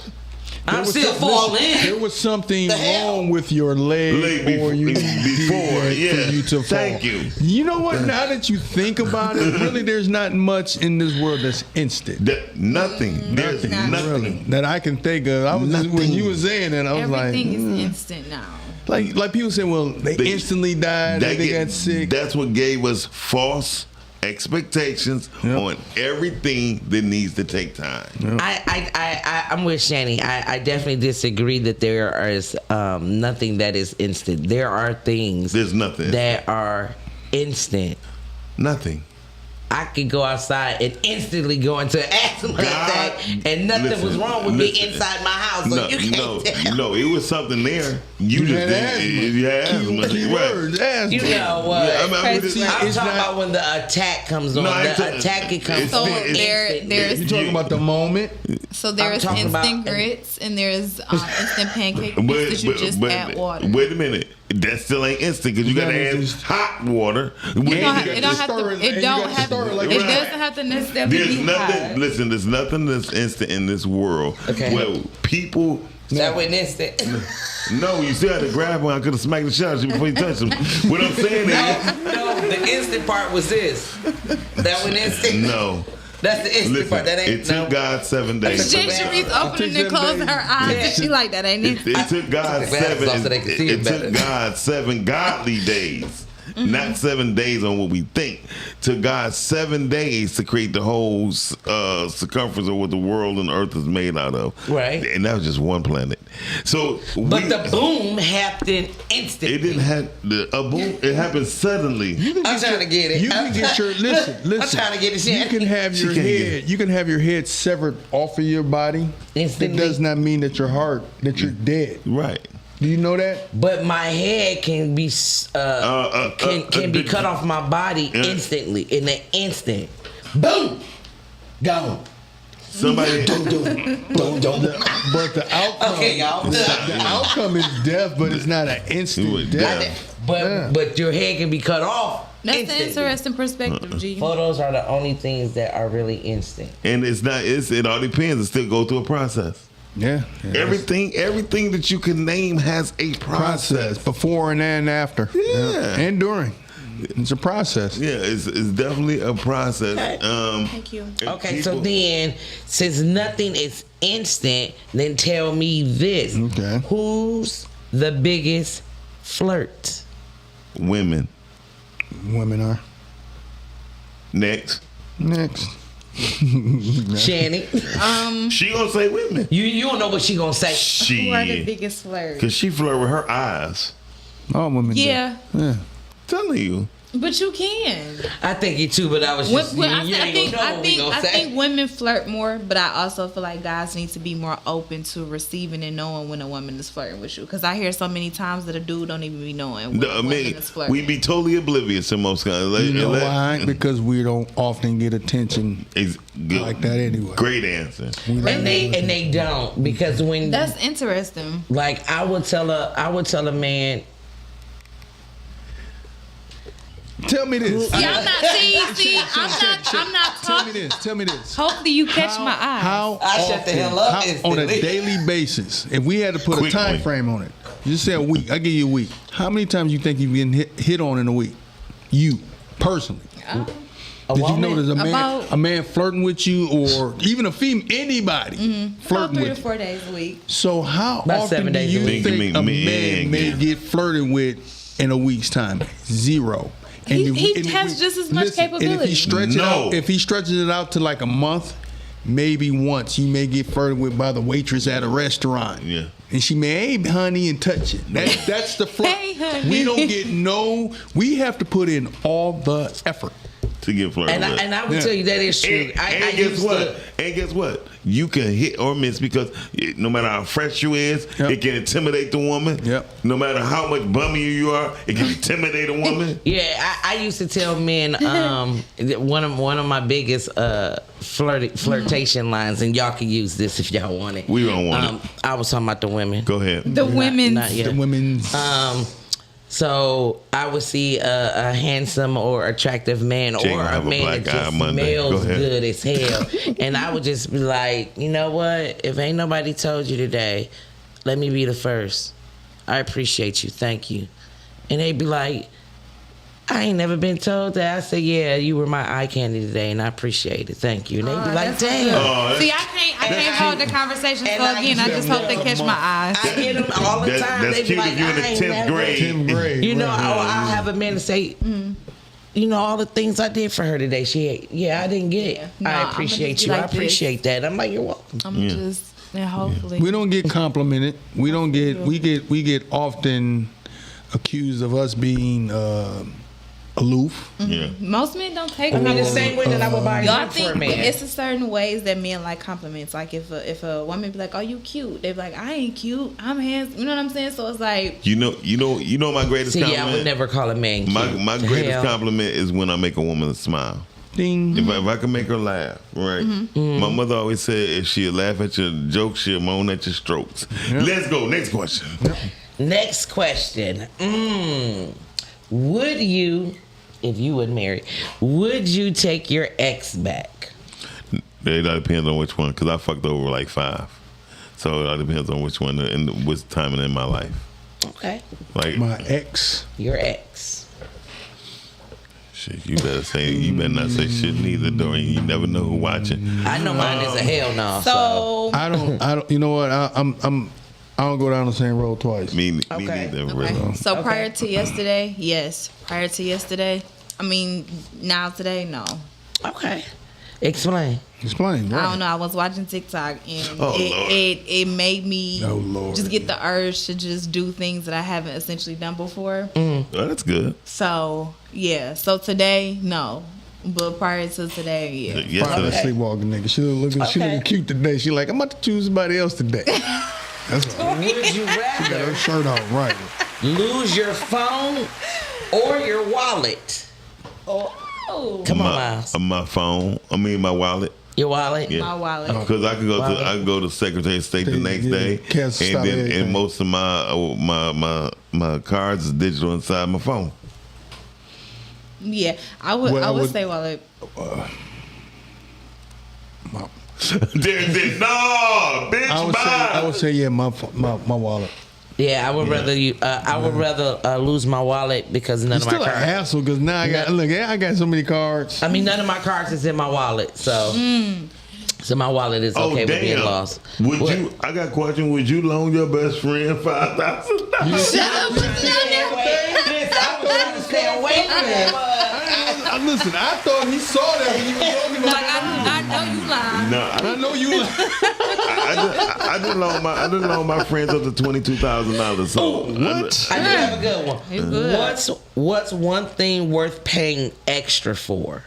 I'm still falling. There was something The hell? wrong with your leg Leg or you before, yeah. for you to fall. Thank you. You know what? Now that you think about it, really, there's not much in this world that's instant. Nothing. There's nothing. Really, that I can think of. I was just, when Nothing. you were saying that, I was Everything like, is instant now. like people say, well, they instantly died, they got sick. That's what gave us false expectations on everything that needs to take time. I'm with Shani. I definitely disagree that there is nothing that is instant. There are things There's nothing. that are instant. Nothing. I could go outside and instantly go into an asthma attack, and nothing was wrong with me inside my house. So you can't tell. No, it was something there. You just had asthma. didn't. You had asthma. Key Right. words, asthma. You know what? Yeah, I'm I'm just- talking it's not- about when the attack comes on. No, I ain't The talking- attack it comes it's So on. been- there's You talking about the moment? so there's talking about- instant grits and there's instant pancake mix that you just add water. Wait a minute. That still ain't instant because you That gotta add is just- hot water. It don't have to. It don't have. like It that. doesn't have to necessarily There's be nothing. hot. Listen, there's nothing that's instant in this world. Okay. Well, people. That went instant. No, you still had to grab one. I could have smacked the shit out of you before you touched them. What I'm saying is, No, the instant part was this. That went instant. no. That's the instant Listen, part. That it ain't took God 7 days. Jay Sharice opening and closing her eyes, and she like that, ain't it? It took God took the glasses 7. off so they could see it It better. took God 7 godly days. Not 7 days on what we think. Took God 7 days to create the whole circumference of what the world and earth is made out of. Right. And that was just one planet. So, But the boom happened instantly. it didn't have a boom. It happened suddenly. I'm trying to get it. You can get your listen. I'm trying to get it. You can have your can't get head. You can have your head severed off of your body. It Instantly. does not mean that that you're dead. Right. Do you know that? But my head can be can be cut off my body instantly in an instant. Boom, gone. Somebody. But the outcome, Okay, y'all. the outcome is death, but it's not an It instant was death. death. But your head can be cut off. That's an instantly. interesting perspective, G. Photos are the only things that are really instant. And it's not. It all depends. It still go through a process. Yeah. Everything that you can name has a Process before and then after. Yeah. And during. It's a process. Yeah, it's definitely a process. Thank you. and Okay, so people- then, since nothing is instant, then tell me this. Okay. Who's the biggest flirt? women. Women are. Next, Next. Shani, she gonna say women. you don't know what she gonna say. Who are the She, biggest flirt? cause she flirt with her eyes. All women do. Yeah, Yeah. Telling you. but you can. I think it too, but I was just you ain't gonna know what we gonna I say. think women flirt more, but I also feel like guys need to be more open to receiving and knowing when a woman is flirting with you. Because I hear so many times that a dude don't even be knowing when a woman is flirting. We be totally oblivious in most kinds. You know why? Because we don't often get attention like that anyway. Great answer. and they don't, because when That's interesting. like I would tell a man. Tell me this. See, I'm not. I'm not Tell me talking. this. Tell me this. Hopefully, you catch my eye. How I shut the hell up on a instantly. daily basis, if we had to put Quickly. a time frame on it, just say a week. I give you a week. How many times you think you've been hit on in a week? You personally. Did you woman? notice About- a man flirting with you, or even a female, anybody About flirting 3 to with you? 4 days a week. So how About often 7 do days a you week. think a Me- man may yeah. get flirted with in a week's time? Zero. He if has just as much And if capability. he stretches No. if he stretches it out to like a month, maybe once he may get flirted with by the waitress at a restaurant. Yeah. And she may, hey, honey, and touch it. That's the flirt. Hey, honey. We don't get we have to put in all the effort. to get flirted with. And I would tell you that is true. And guess what? You can hit or miss because no matter how fresh you is, it can intimidate the woman. Yep. No matter how much bummier you are, it can intimidate a woman. Yeah, I used to tell men one of my biggest flirtation lines, and y'all can use this if y'all want it. We don't want it. I was talking about the women. Go ahead. The women. Not yet. The women's. So I would see a handsome or attractive man She ain't or gonna a have a man black that eye just Monday. Go smells ahead. good as hell, and I would just be like, you know what? If ain't nobody told you today, let me be the first. I appreciate you. Thank you. And they'd be like, I ain't never been told that. I said, yeah, you were my eye candy today, and I appreciate it. Thank you. And they'd be like, damn. See, I can't hold the conversation. So And I again, I just hope they catch my eyes. I get them all the time. That's They be cute like, if you're in the I ain't 10th never- grade. 10th grade. You know, right. I'll have a man to say, you know, all the things I did for her today. I didn't get it. No, I I'ma appreciate just you. be I like this. appreciate that. I'm like, you're welcome. I'm just, and hopefully. We don't get complimented. We don't get. We get often accused of us being aloof. Yeah. Most men don't take I mean, the compliments. same way that I would buy a Y'all drink for a think man. it's a certain ways that men like compliments. Like if a woman be like, "Oh, you cute," they be like, "I ain't cute. I'm handsome." You know what I'm saying? So it's like, You know my greatest See, yeah, I compliment. would never call a man cute. My The greatest hell? compliment is when I make a woman smile. Ding. If I can make her laugh, right? My mother always said, if she'll laugh at your jokes, she'll moan at your strokes. Let's go. Next question. Next question. Would you, if you would marry, would you take your ex back? It all depends on which one, because I fucked over like 5. So it all depends on which one and which time in my life. Okay. Like My ex. Your ex. shit, you better not say shit neither, Dorian. You never know who watching. I know mine is a hell no. so I don't. You know what? I don't go down the same road twice. Me Okay. neither, okay. really. So Okay. prior to yesterday, yes. Prior to yesterday, I mean now today, no. Okay. Explain. Explain. I Right. don't know. I was watching TikTok and Oh, Lord. it made me Oh, Lord. just get the urge to just do things that I haven't essentially done before. Oh, that's good. So yeah. So today, no. But prior to today, yeah. Yes, Probably a sir. sleepwalking nigga. She looking cute today. She like, I'm about to choose somebody else today. That's right. Would you Got her rather shirt off right. lose your phone or your wallet? Oh, Come on, Miles. My phone. I mean, my wallet. Your wallet? Yeah. my wallet. Because I can go to Secretary of State the next Yeah, day, cancel, stop and then everything. and most of my cards is digital inside my phone. Yeah, I would. Well, I I would would- say wallet. No, bitch, I would say yeah, my wallet. Yeah, I would rather you. I would rather lose my wallet because none It's of my still a cards. hassle because now I got so many cards. I mean, none of my cards is in my wallet, so so my wallet is okay with being lost. Would What? you? I got a question. Would you loan your best friend $5,000? Shut up, put Listen, I thought he saw that when you were talking Like I know you lying. No, I know you. I didn't loan my friends up to $22,000. So What? I do have a good one. You good. What's one thing worth paying extra for?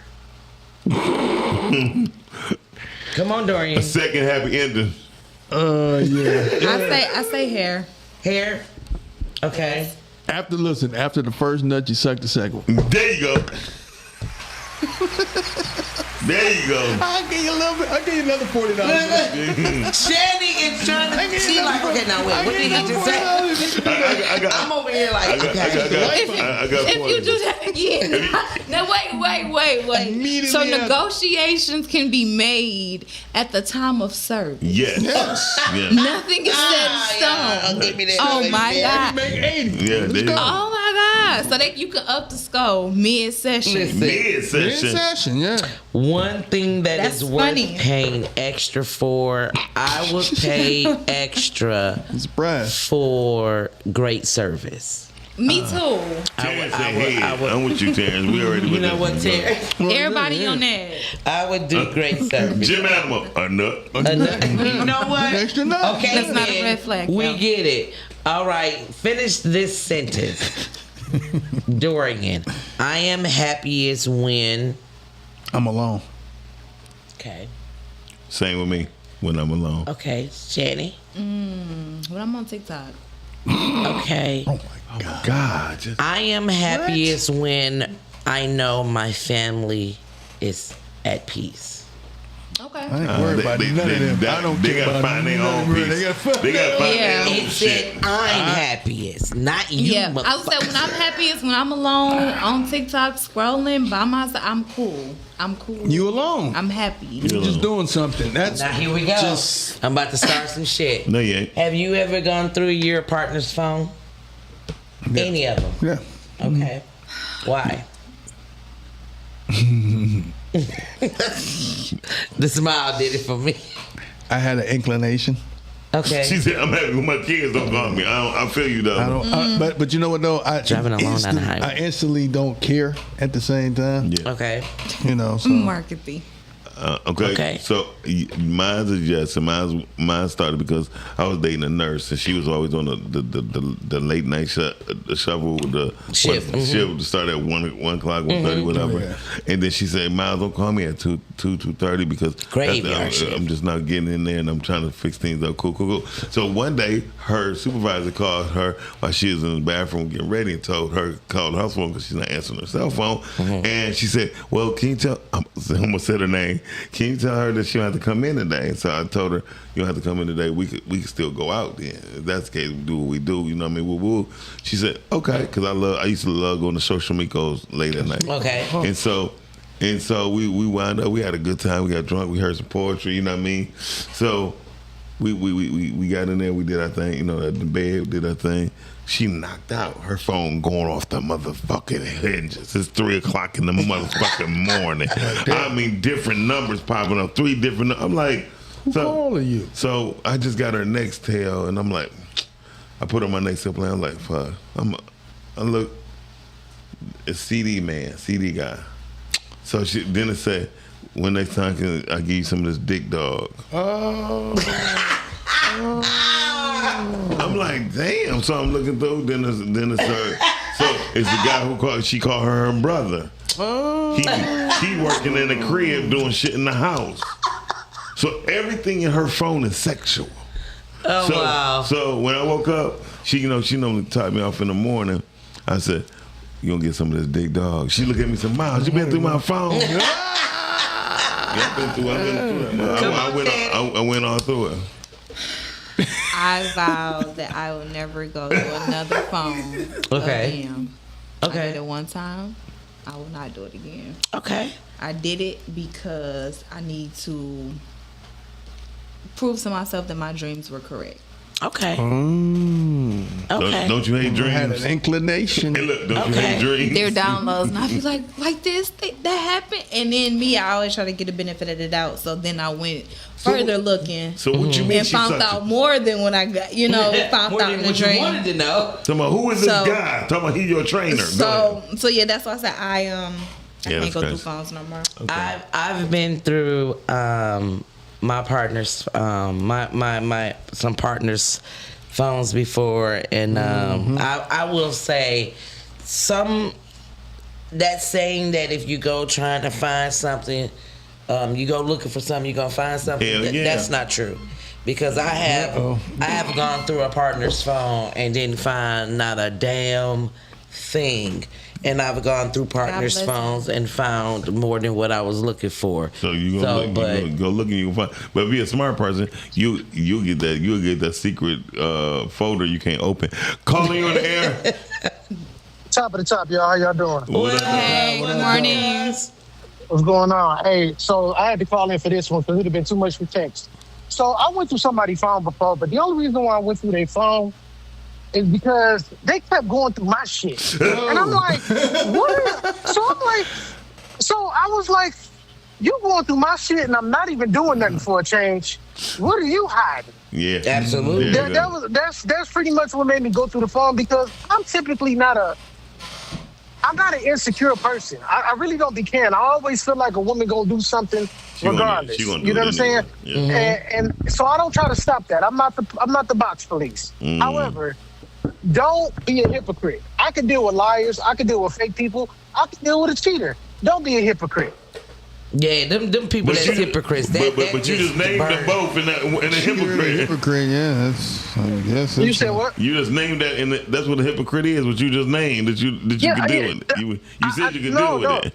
Come on, Dorian. a second happy ending. Yeah. I say hair. Hair. Okay. After the first nut, you suck the second one. There you go. There you go. I'll give you a little bit. I'll give you another $40. Shanny is trying to. She like, okay, now wait. What did he just say? I got. I'm over here like, I got If you do that again, now wait. Immediately So after. negotiations can be made at the time of service. Yes. Yes. Nothing is set in stone. Give me that. Oh my God. Make 80. Yeah, Let's there you go. go. Oh my God. So that you can up the score mid-session. Listen. Mid In session. session, yeah. One thing That's is worth funny. paying extra for, I would pay extra I'm surprised. for great service. Me too. Terrence said, "Hey, I'm with you, Terrence. We already You with know this. what, Terry? Everybody on that. I would do great service. Jim Animal, a nut. You know what? Extra nut. Okay, That's not a then. red flag, We no. get it. All right, finish this sentence. Dorian, I am happiest when I'm alone. Okay. Same with me when I'm alone. Okay, Jenny. When I'm on TikTok. Okay. Oh my God. God. I am happiest when I know my family is at peace. Okay. I ain't worried about none of them. I don't They care gotta about find their none own of them. peace. They gotta find They gotta find Yeah. their own It shit. said I'm happiest, not you. Yeah, I would say when I'm happiest when I'm alone on TikTok scrolling by myself. I'm cool. I'm cool. You alone. I'm happy. You're just doing something. That's Now here we go. Just, I'm about to start some shit. No, you ain't. Have you ever gone through your partner's phone? Yeah. Any of them? yeah. Okay. Why? The smile did it for me. I had an inclination. Okay. She said, I'm happy when my kids don't call me. I feel you, though. I don't. But you know what though? I Driving alone down the highway. I instantly don't care at the same time. Yeah. Okay. You know. So Marketing. Okay. So mine's is yes, and mine started because I was dating a nurse, and she was always on the late night shuffle with the Shift. shift to start at 1 o'clock, 1:30, whatever. Oh, yeah. And then she said, "Miles, don't call me at 2:30 because Graveyard shift. I'm just not getting in there, and I'm trying to fix things up. Cool. So one day, her supervisor called her while she was in the bathroom getting ready and called her phone because she's not answering her cell phone. And she said, "Well, can you tell?" I'm gonna say her name. Can you tell her that she don't have to come in today? So I told her, you don't have to come in today. We could still go out then. If that's the case, we do what we do. You know what I mean? Woo. She said, okay, because I used to love going to Social Micos late at night. Okay. And so we wound up. We had a good time. We got drunk. We heard some poetry. You know what I mean? So we got in there. We did our thing. You know, at the bed, did our thing. She knocked out. Her phone going off the motherfucking hinges. It's 3 o'clock in the motherfucking morning. I mean, different numbers popping up. 3 different. I'm like, who calling you? So I just got her Nextel, and I'm like, I put on my Nextel plan. I'm like, fuck. I look. It's CD man, CD guy. So then it said, when next time can I give you some of this dick dog? I'm like, damn. So I'm looking through. Then it's her. So it's the guy who called. She called her brother. He working in the crib doing shit in the house. So everything in her phone is sexual. Wow. So when I woke up, she normally tied me off in the morning. I said, you gonna get some of this dick dog? She looked at me and said, Miles, you been through my phone? Yeah, I've been through it. I went all through it. I vowed that I will never go to another phone. Okay. Again. Okay. I did it one time. I will not do it again. Okay. I did it because I need to prove to myself that my dreams were correct. Okay. Okay. Don't you hate dreams? I had an inclination. Hey, look, don't you hate dreams? Their downloads, and I be like this, that happened, and then me, I always try to get the benefit of the doubt. So then I went further looking. So what you mean? And found out more than when I got, found out in the what dream. you wanted to know. Talking about who is this guy? Talking about he your trainer. So yeah, that's why I said I can't go through crazy. phones no more. Okay. I've been through my partner's some partners' phones before, and I will say that saying that if you go trying to find something, you go looking for something, you're gonna find something. Hell yeah. That's not true. Because I have gone through a partner's phone and didn't find not a damn thing. And I've gone through partners' phones and found more than what I was looking for. So you go look and you can find. But be a smart person, you'll get that secret folder you can't open. Calling you on the air. Top of the top, y'all. How y'all doing? Hey, good morning. What's going on? Hey, so I had to call in for this one because it would have been too much for text. So I went through somebody's phone before, but the only reason why I went through their phone is because they kept going through my shit. And I'm like, what? So I was like, you going through my shit and I'm not even doing nothing for a change. What are you hiding? Yeah. Absolutely. That's pretty much what made me go through the phone because I'm typically not an insecure person. I really don't be caring. I always feel like a woman gonna do something regardless. You know what I'm saying? Yeah. And so I don't try to stop that. I'm not the box police. However, don't be a hypocrite. I can deal with liars. I can deal with fake people. I can deal with a cheater. Don't be a hypocrite. Yeah, them people But that's you- hypocrites. But you just named them both in a hypocrite. Hypocrite, yeah. That's, I guess. You said what? You just named that, and that's what a hypocrite is. What you just named that you Yeah, could I deal did. with. You said you could No, deal no. with it.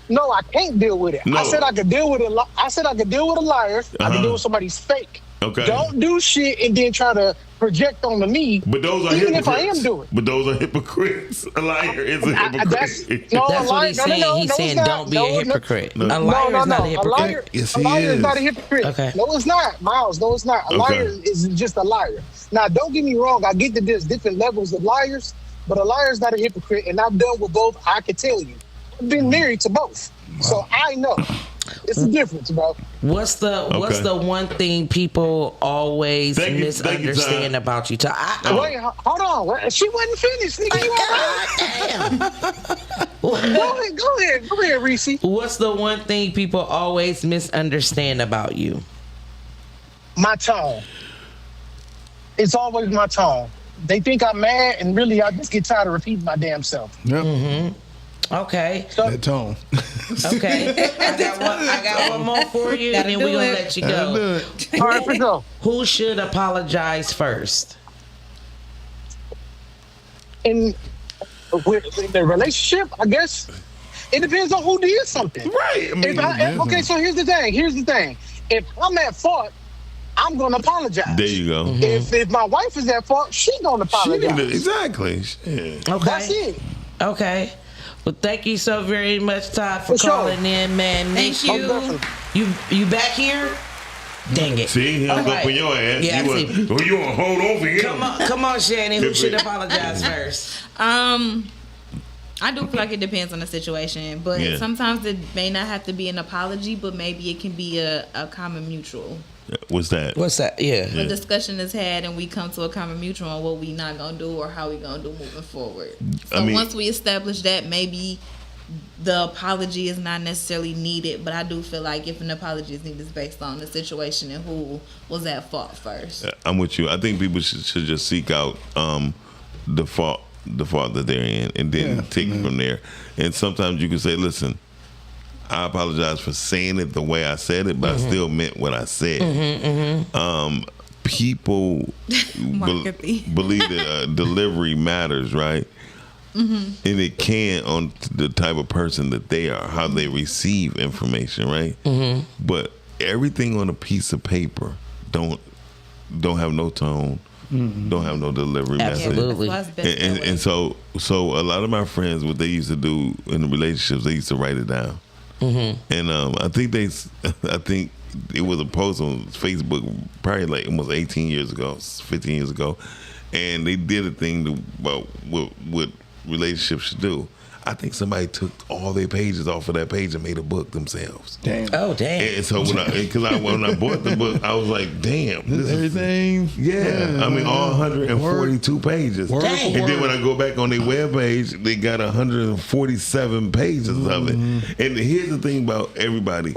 No, I can't deal with it. No. I said I could deal with it. I said I could deal with a liar. I Uh-huh. could deal with somebody's fake. Okay. Don't do shit and then try to project onto me. But those are even hypocrites. if I am doing. But those are hypocrites. A liar is a hypocrite. That's what he's saying. He's saying don't be a hypocrite. No. A liar is not a hypocrite. liar, Yes, a he liar is is. not a hypocrite. Okay. No, it's not, Miles. No, it's not. A Okay. liar is just a liar. Now, don't get me wrong. I get that there's different levels of liars, but a liar is not a hypocrite, and I've dealt with both. I can tell you. I've been married to both, so I know. It's a difference, bro. What's the one thing people always Thank you, misunderstand Ty. about you? Wait, hold on. She wasn't finished. Nigga, you all right? Go ahead, Reese. What's the one thing people always misunderstand about you? My tone. It's always my tone. They think I'm mad, and really, I just get tired of repeating my damn self. Yep. Okay. That tone. Okay. I got one more for you, and then we're going to let you go. All right, for sure. Who should apologize first? In the relationship, I guess it depends on who did something. Right. I mean, Okay, so here's the thing. If I'm at fault, I'm gonna apologize. there you go. If my wife is at fault, she's gonna apologize. Exactly. Shit. Okay. That's it. Okay. Well, thank you so very much, Todd, for For sure. calling in, man. Thank Nick, you. You back here? Dang it. See, he'll All go right. for your ass. Yeah, you I want, see. well, you want to hold on for him. Come on, Shannon. Who should apologize first? I do feel like it depends on the situation, but Yeah. sometimes it may not have to be an apology, but maybe it can be a common mutual. What's that? What's that? Yeah. The discussion is had, and we come to a common mutual on what we not gonna do or how we gonna do moving forward. So I mean- once we establish that, maybe the apology is not necessarily needed. But I do feel like if an apology is needed, it's based on the situation and who was at fault first. I'm with you. I think people should just seek out the fault that they're in, and then take it from there. And sometimes you can say, "Listen, I apologize for saying it the way I said it, but I still meant what I said." People Marketing. believe that delivery matters, right? And it can on the type of person that they are, how they receive information, right? But everything on a piece of paper don't have no tone, don't have no delivery message. Absolutely. That's why it's best that way. And so a lot of my friends, what they used to do in the relationships, they used to write it down. And I think it was a post on Facebook probably like almost 18 years ago, 15 years ago, and they did a thing about what relationships should do. I think somebody took all their pages off of that page and made a book themselves. Damn. Oh, damn. And so when I bought the book, I was like, damn, this is Everything. yeah, I mean, all 142 pages. Word for Dang. And then word. when I go back on their webpage, they got 147 pages of it. And here's the thing about everybody.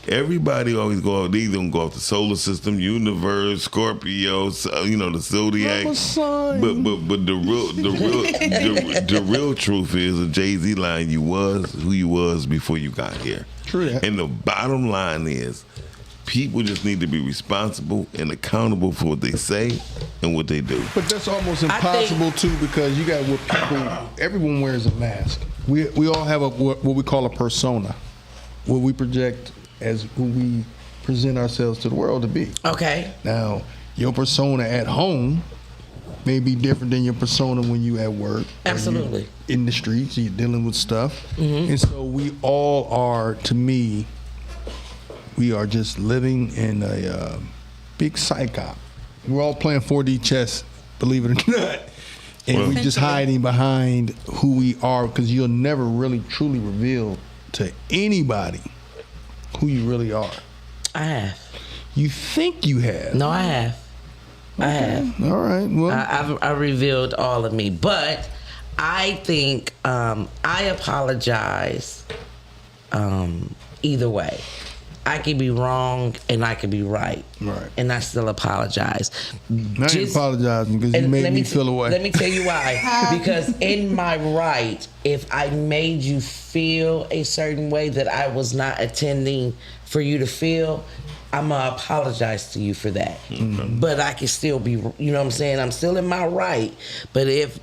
Everybody always go out. They either go off the solar system, universe, Scorpio, the zodiac. I'm a sign. But the real truth is a Jay-Z line: "You was who you was before you got here." True that. And the bottom line is, people just need to be responsible and accountable for what they say and what they do. But that's almost I impossible too, because you got what people. Everyone wears a mask. We all have what we call a persona, what we project as who we present ourselves to the world to be. Okay. Now, your persona at home may be different than your persona when you at work. or Absolutely. you in the streets, you're dealing with stuff. And so we all are, to me, we are just living in a big psyop. We're all playing 4D chess, believe it or not. And we just hiding behind who we are, because you'll never really truly reveal to anybody who you really are. I have. You think you have. No, I have. I have. All right. Well, I revealed all of me, but I think I apologize either way. I could be wrong and I could be right. Right. And I still apologize. I ain't apologizing because you made me feel away. Let me tell you why. Because in my right, if I made you feel a certain way that I was not intending for you to feel, I'm going to apologize to you for that. Mm-hmm. But I can still be, you know what I'm saying? I'm still in my right. But if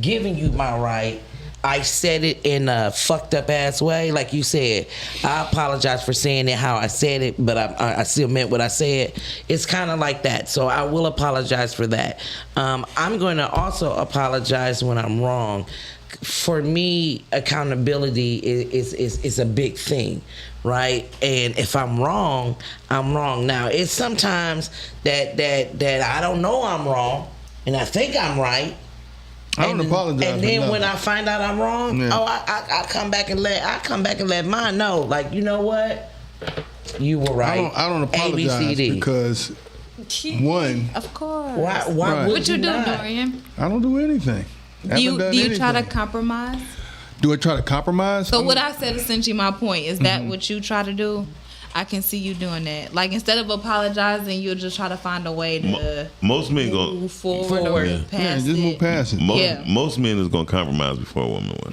giving you my right, I said it in a fucked up ass way, like you said, I apologize for saying it how I said it, but I still meant what I said. It's kind of like that, so I will apologize for that. I'm going to also apologize when I'm wrong. For me, accountability is a big thing, right? And if I'm wrong, I'm wrong. Now, it's sometimes that I don't know I'm wrong, and I think I'm right. I don't apologize. And then when I find out I'm wrong, I come back and let mine know. Like, you know what? You were right. I don't apologize because one. Of course. Why Right. would What you do, not? Dorian? I don't do anything. Do you try to compromise? Do I try to compromise? So what I said essentially my point is that what you try to do? I can see you doing that. Like instead of apologizing, you'll just try to find a way to most men move forward or past just move past it. Most men is gonna compromise before a woman will.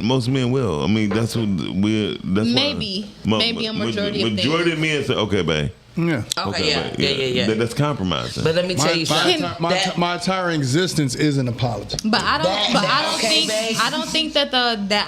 Most men will. I mean, that's what that's maybe a majority of men say, "Okay, babe." Yeah. Okay. Yeah. That's compromising. But let me tell you something. My entire existence is an apology. But I don't think that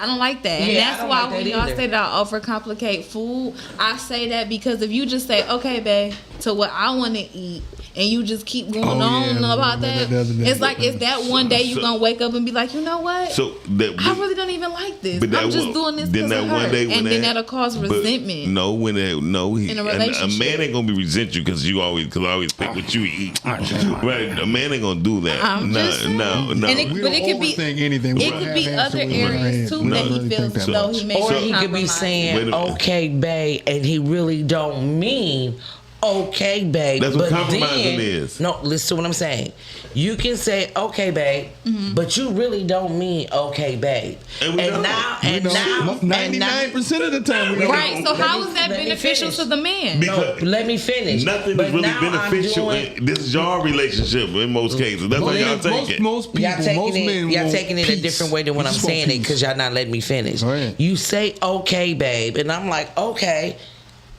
I don't like that. And that's why when y'all say that I overcomplicate food, I say that because if you just say, "Okay, babe," to what I want to eat, and you just keep going on about that, it's like is that one day you're gonna wake up and be like, you know what? I really don't even like this. I'm just doing this because of her, and then that'll cause resentment. In a relationship, a man ain't gonna be resent you because I always pick what you eat. Right? A man ain't gonna do that. No. But it could be anything. It could be other areas too that he feels as though he makes. Or he could be saying, "Okay, babe," and he really don't mean. Okay, babe. That's what compromising is. No, listen to what I'm saying. You can say, "Okay, babe," but you really don't mean "Okay, babe." And now, 99% of the time, we right. So how is that beneficial to the man? No, let me finish. Nothing is really beneficial. This is your relationship in most cases. That's how y'all take it. Most people, y'all taking it a different way than when I'm saying it because y'all not letting me finish. Right. You say, "Okay, babe," and I'm like, "Okay."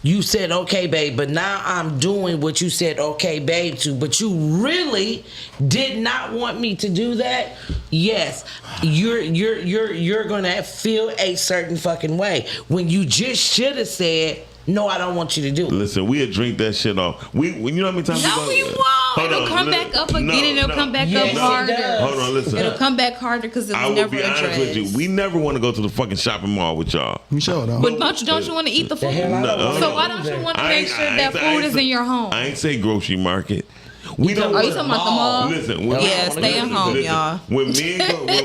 You said okay, babe, but now I'm doing what you said okay, babe, to. But you really did not want me to do that. Yes, you're gonna feel a certain fucking way when you just should have said. No, I don't want you to do it. Listen, we'll drink that shit off. You know how many times we won't. It'll come back up again and it'll come back up harder. Hold on, listen. It'll come back harder because it was never addressed. I will be honest with you. We never want to go to the fucking shopping mall with y'all. You sure don't. But don't you want to eat the food? So why don't you want to make sure that food is in your home? I ain't say grocery market. Are you talking about the mall? Listen, stay at home, y'all. When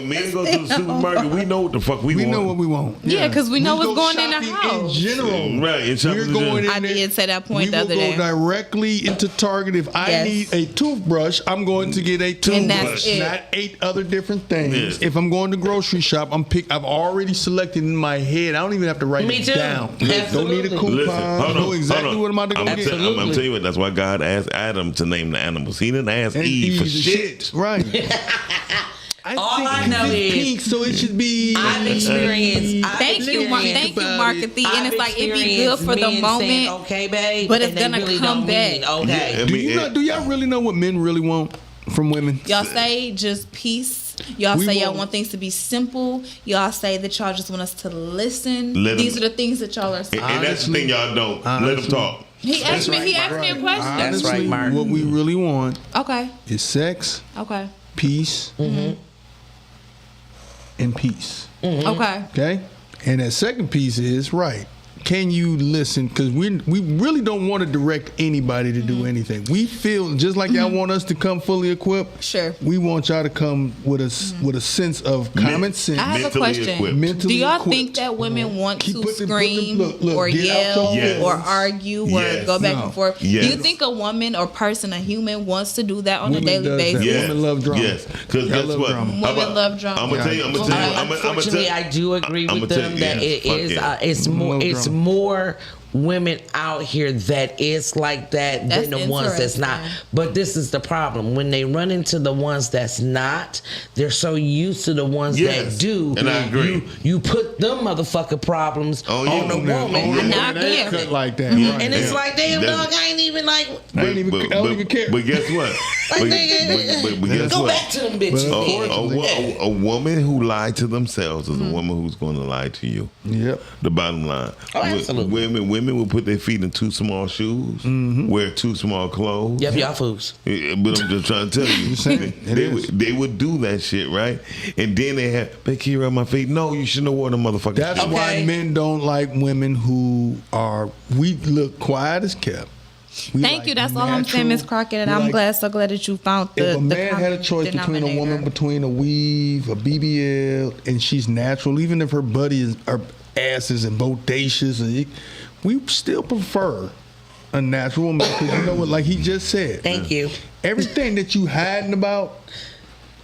men go to the supermarket, we know what the fuck we want. We know what we want. Yeah, because we know what's going in the house. In general, right? We're going in I did say that point the other We day. will go directly into Target. If I need a toothbrush, I'm going to get a toothbrush, not 8 other different things. Yes. If I'm going to grocery shop, I've already selected in my head. I don't even have to write it down. Don't need a coupon. I know exactly what I'm about to go get. I'm telling you what. That's why God asked Adam to name the animals. He didn't ask Eve for shit. Right. All I know is pink, so it should be. I've experienced. Thank you, Marketing. And it's like it'd be good for the moment, saying, okay, babe, but it's gonna really come back. Okay. Do y'all really know what men really want from women? Y'all say just peace. Y'all say y'all want things to be simple. Y'all say that y'all just want us to listen. These are the things that y'all are saying. And that's the thing y'all don't. Let them talk. He asked me a question. That's right, Mark. What we really want is sex, peace, and peace. Okay. And that second piece is can you listen? Because we really don't want to direct anybody to do anything. We feel just like y'all want us to come fully equipped. Sure. We want y'all to come with a sense of common sense. I have a Mentally question. equipped. Mentally Do y'all equipped. think that women want Keep to putting- scream look, or get out yell your feelings. or argue Yes. or go back No. and forth? Yes. Do you think a woman or person, a human, wants to do that on Women a daily does that. basis? Yes. Women love drama. Yes, because Y'all guess love what? drama. Women love drama. I'm gonna tell you. I'm gonna tell you. I'm gonna tell Unfortunately, I do agree I'ma with tell them you, that yeah, it fuck is. yeah. It's more. No It's drama. more women out here that is like that That's than the ones that's not. interesting. But this is the problem: when they run into the ones that's not, they're so used to the ones Yes, that do. and I agree. You put them motherfucking problems Oh, yeah. on the woman. And I It ain't get cut it. like that. Yeah. Right. And it's Yeah. like, damn, That's- dog, I ain't even like. I don't even care. But guess what? Like, but, nigga, but guess Go what? back to them bitches. But then. A woman who lied to themselves is a woman who's going to lie to you. Yep. The bottom line. Oh, absolutely. Women will put their feet in too small shoes, wear too small clothes. Yep, y'all fools. But I'm just trying to tell you, saying, it is. they would do that shit, right? And then they have, "Babe, can you rub my feet?" No, you shouldn't have worn the motherfucking That's shoes. why men don't like women who are. We look quiet as kept. We Thank like you. That's all I'm natural- saying, Miss Crockett. And we I'm like- so glad that you found the. If a the man had a common choice between a woman, denominator. between a weave, a BBL, and she's natural, even if her her ass is bodacious, we still prefer a natural woman because you know what? Like he just said, Thank you. everything that you hiding about,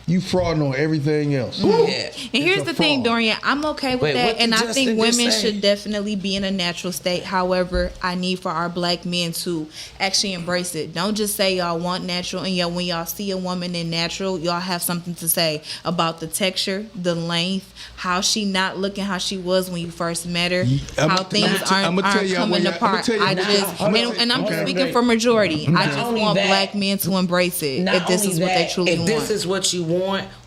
you frauding on everything else. Yeah. And here's a the thing, fraud. Dorian, I'm okay with Wait, that, what and did I think Justin just women say? should definitely be in a natural state. However, I need for our black men to actually embrace it. Don't just say y'all want natural, and when y'all see a woman in natural, y'all have something to say about the texture, the length, how she not looking how she was when you first met her, I'ma- how things I'ma tell aren't y'all coming where y'all- I'ma apart. tell you- I Nah, just, hold on. and I'm Okay. speaking for majority. I Not just only want that, black men to embrace it Not if this only is what they that, truly if want. this is what you want,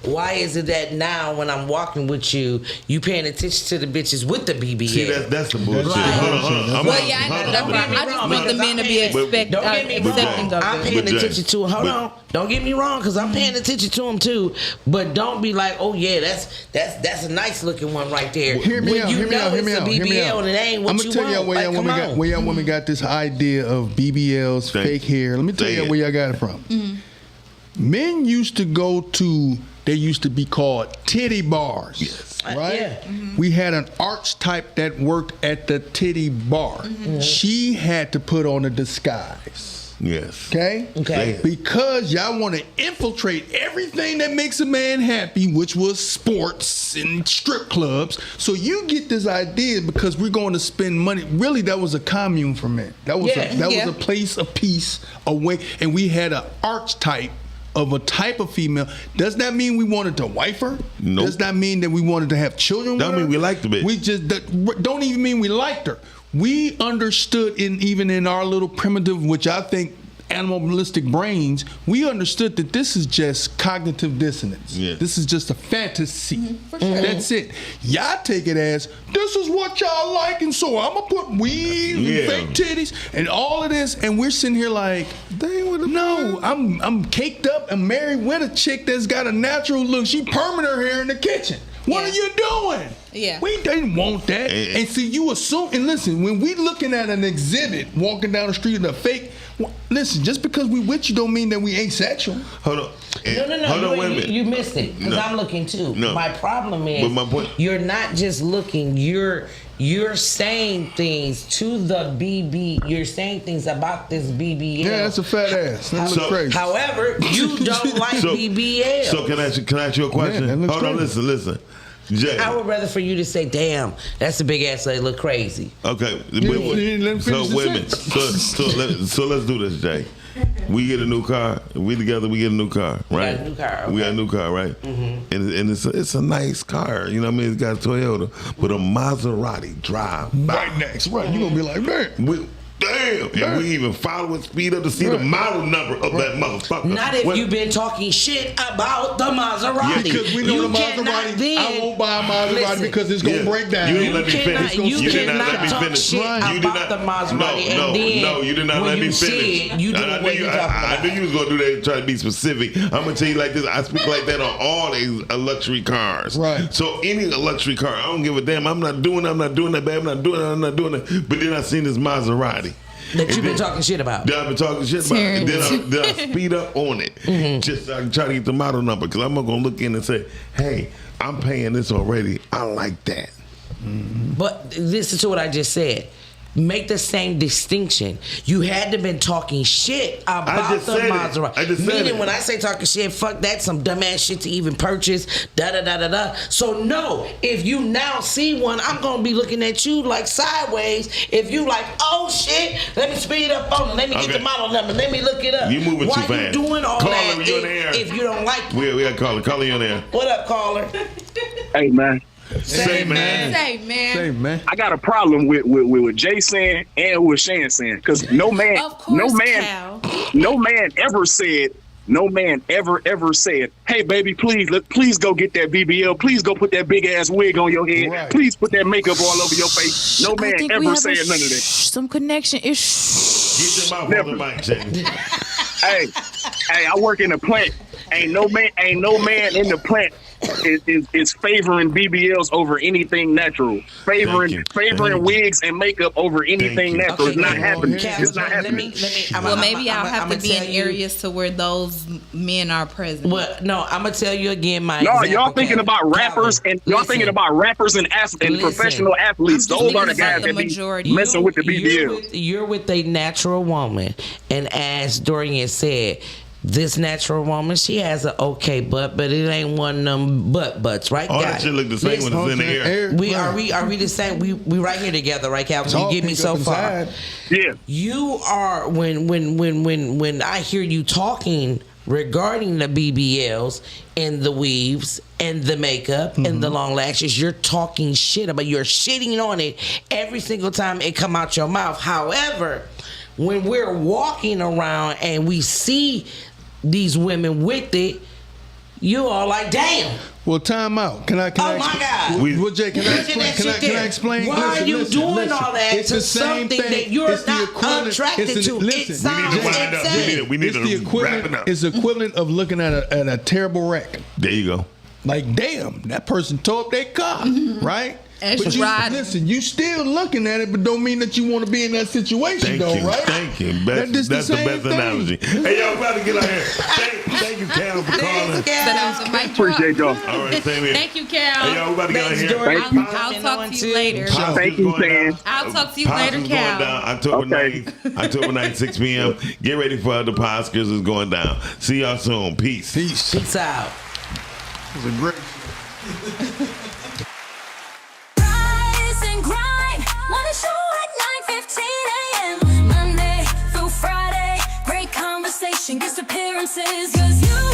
why is it that now when I'm walking with you, you paying attention to the bitches with the BBL? See, that's the bullshit. Right. Hold on. Well, yeah, I know that, but I just want the men to be But- Don't get me wrong. accepting of I'm it. paying But Jay, attention to them. Hold but- on. Don't get me wrong, because I'm paying attention to them too. But don't be like, oh yeah, that's a nice looking one right there. Hear me when out. you Hear me know out. Hear it's me a out. Hear me BBL out. and it ain't what I'm you gonna tell y'all want. where Like, y'all come women got on. where y'all women got this idea of BBLs, Say fake it. hair. Let me tell Say y'all it. where y'all got it from. Men used to go to. They used to be called titty bars. Yes. Right? Yeah. We had an archetype that worked at the titty bar. She had to put on a disguise. Yes. Okay? Okay. Because y'all want to infiltrate everything that makes a man happy, which was sports and strip clubs. So you get this idea because we're going to spend money. Really, that was a commune for men. That was Yeah. was a place of peace away. And we had an archetype of a type of female. Does that mean we wanted to wife her? Nope. Does that mean that we wanted to have children Don't with her? mean we liked the bitch. We just don't even mean we liked her. We understood even in our little primitive, which I think animalistic brains, we understood that this is just cognitive dissonance. Yeah. This is just a fantasy. That's it. Y'all take it as this is what y'all like, and so I'm gonna put weave Yeah. and fake titties and all of this, and we're sitting here like, no, I'm caked up and married with a chick that's got a natural look. She perming her hair in the kitchen. What Yeah. are you doing? Yeah. We didn't want that. And see, you assume, and listen, when we looking at an exhibit walking down the street in a fake, listen, just because we with you don't mean that we ain't sexual. Hold on. No. Hold on, wait a minute. You missed it because No. I'm looking too. No. My problem is But my point- you're not just looking. You're saying things to the BB. You're saying things about this BBL. Yeah, that's a fat ass. That looks So- crazy. However, you don't like BBL. So can I ask you a question? Yeah, that looks Hold on, crazy. listen. Jay. I would rather for you to say, "Damn, that's a big ass. They look crazy." Okay. you didn't let him So finish the wait a minute. So let's do this, Jay. We get a new car. We together. We get a new car, right? got a new car, We got a okay. new car, right? And it's a nice car. You know what I mean? It's got a Toyota, but a Maserati drive. Right next. Right. You're going to be like, man. damn. And we even follow and speed up to see the model number of that motherfucker. Not if you've been talking shit about the Maserati. Yeah, because we know the Maserati. I won't buy a Maserati because it's gonna break down. You didn't let me finish. You did not let me talk finish. shit about the Maserati. No, you did not let me finish. I knew you was gonna do that and try to be specific. I'm gonna tell you like this. I speak like that on all these luxury cars. Right. So any luxury car, I don't give a damn. I'm not doing that, babe. I'm not doing that. But then I seen this Maserati. That you've been talking shit about. That I've been talking shit about. And then I speed up on it. Just so I can try to get the model number. Because I'm not going to look in and say, hey, I'm paying this already. I like that. But listen to what I just said. Make the same distinction. You had to been talking shit about the Maserati. I just said Meaning when I say talking shit, fuck that, some dumbass shit to even purchase, da-da-da-da-da. So no, if you now see one, I'm going to be looking at you like sideways. If you like, oh shit, let me speed up on it. Let me get the model number. Let me look it up. You moving too fast. Why you doing all Caller, that you in the air. if you don't like it? We got caller. Caller, you on there. What up, caller? Hey, man. Say, man. Say, man. I got a problem with what Jay saying and what Shan saying, because no man ever said, hey baby, please go get that BBL, please go put that big ass wig on your head, please put that makeup all over your face. No man ever said none of that. Some connection is. Get your mouth on the mic, Jay. Hey, I work in a plant. Ain't no man in the plant is favoring BBLs over anything natural. Favoring wigs and makeup over anything natural. It's not happening. It's not happening. Maybe I'll have to be in areas to where those men are present. Well, no, I'm gonna tell you again, my no, y'all thinking about rappers and professional athletes. Those are the guys that be messing with the BBL. You're with a natural woman, and as Dorian said, this natural woman, she has an okay butt, but it ain't one of them butts, right? All that shit look the same when it's in the air. Are we the same? We right here together, right, Calvin? You get me so far. Yeah. You are when I hear you talking regarding the BBLs and the weaves and the makeup and the long lashes, you're talking shit about. You're shitting on it every single time it come out your mouth. However, when we're walking around and we see these women with it, you are like, damn. Well, time out. Can I? Oh my God. Well, Jay, can I explain? Why are you doing all that it's to the same something thing. that you're It's the not equivalent- attracted it's to? Listen, we need it's the to equivalent. wrap it up. It's the equivalent of looking at a terrible wreck. There you go. Like, damn, that person tore up their car, right? But listen, you still looking at it, but don't mean that you want to be in that situation, right? Thank you. That's the best analogy. Hey, y'all about to get out here. Thank you, Cal, for calling. Appreciate y'all. All right, same here. Thank you, Cal. Hey, y'all about to get out here. I'll talk to you later. Thank you, Sam. I'll talk to you later, Cal. Going down October 9th, 6 p.m. Get ready for the Oscars is going down. See y'all soon. Peace. Peace out. It was a great Rise and grind. Morning show at 9:15 a.m. Monday through Friday. Great conversation, guest appearances. 'Cause you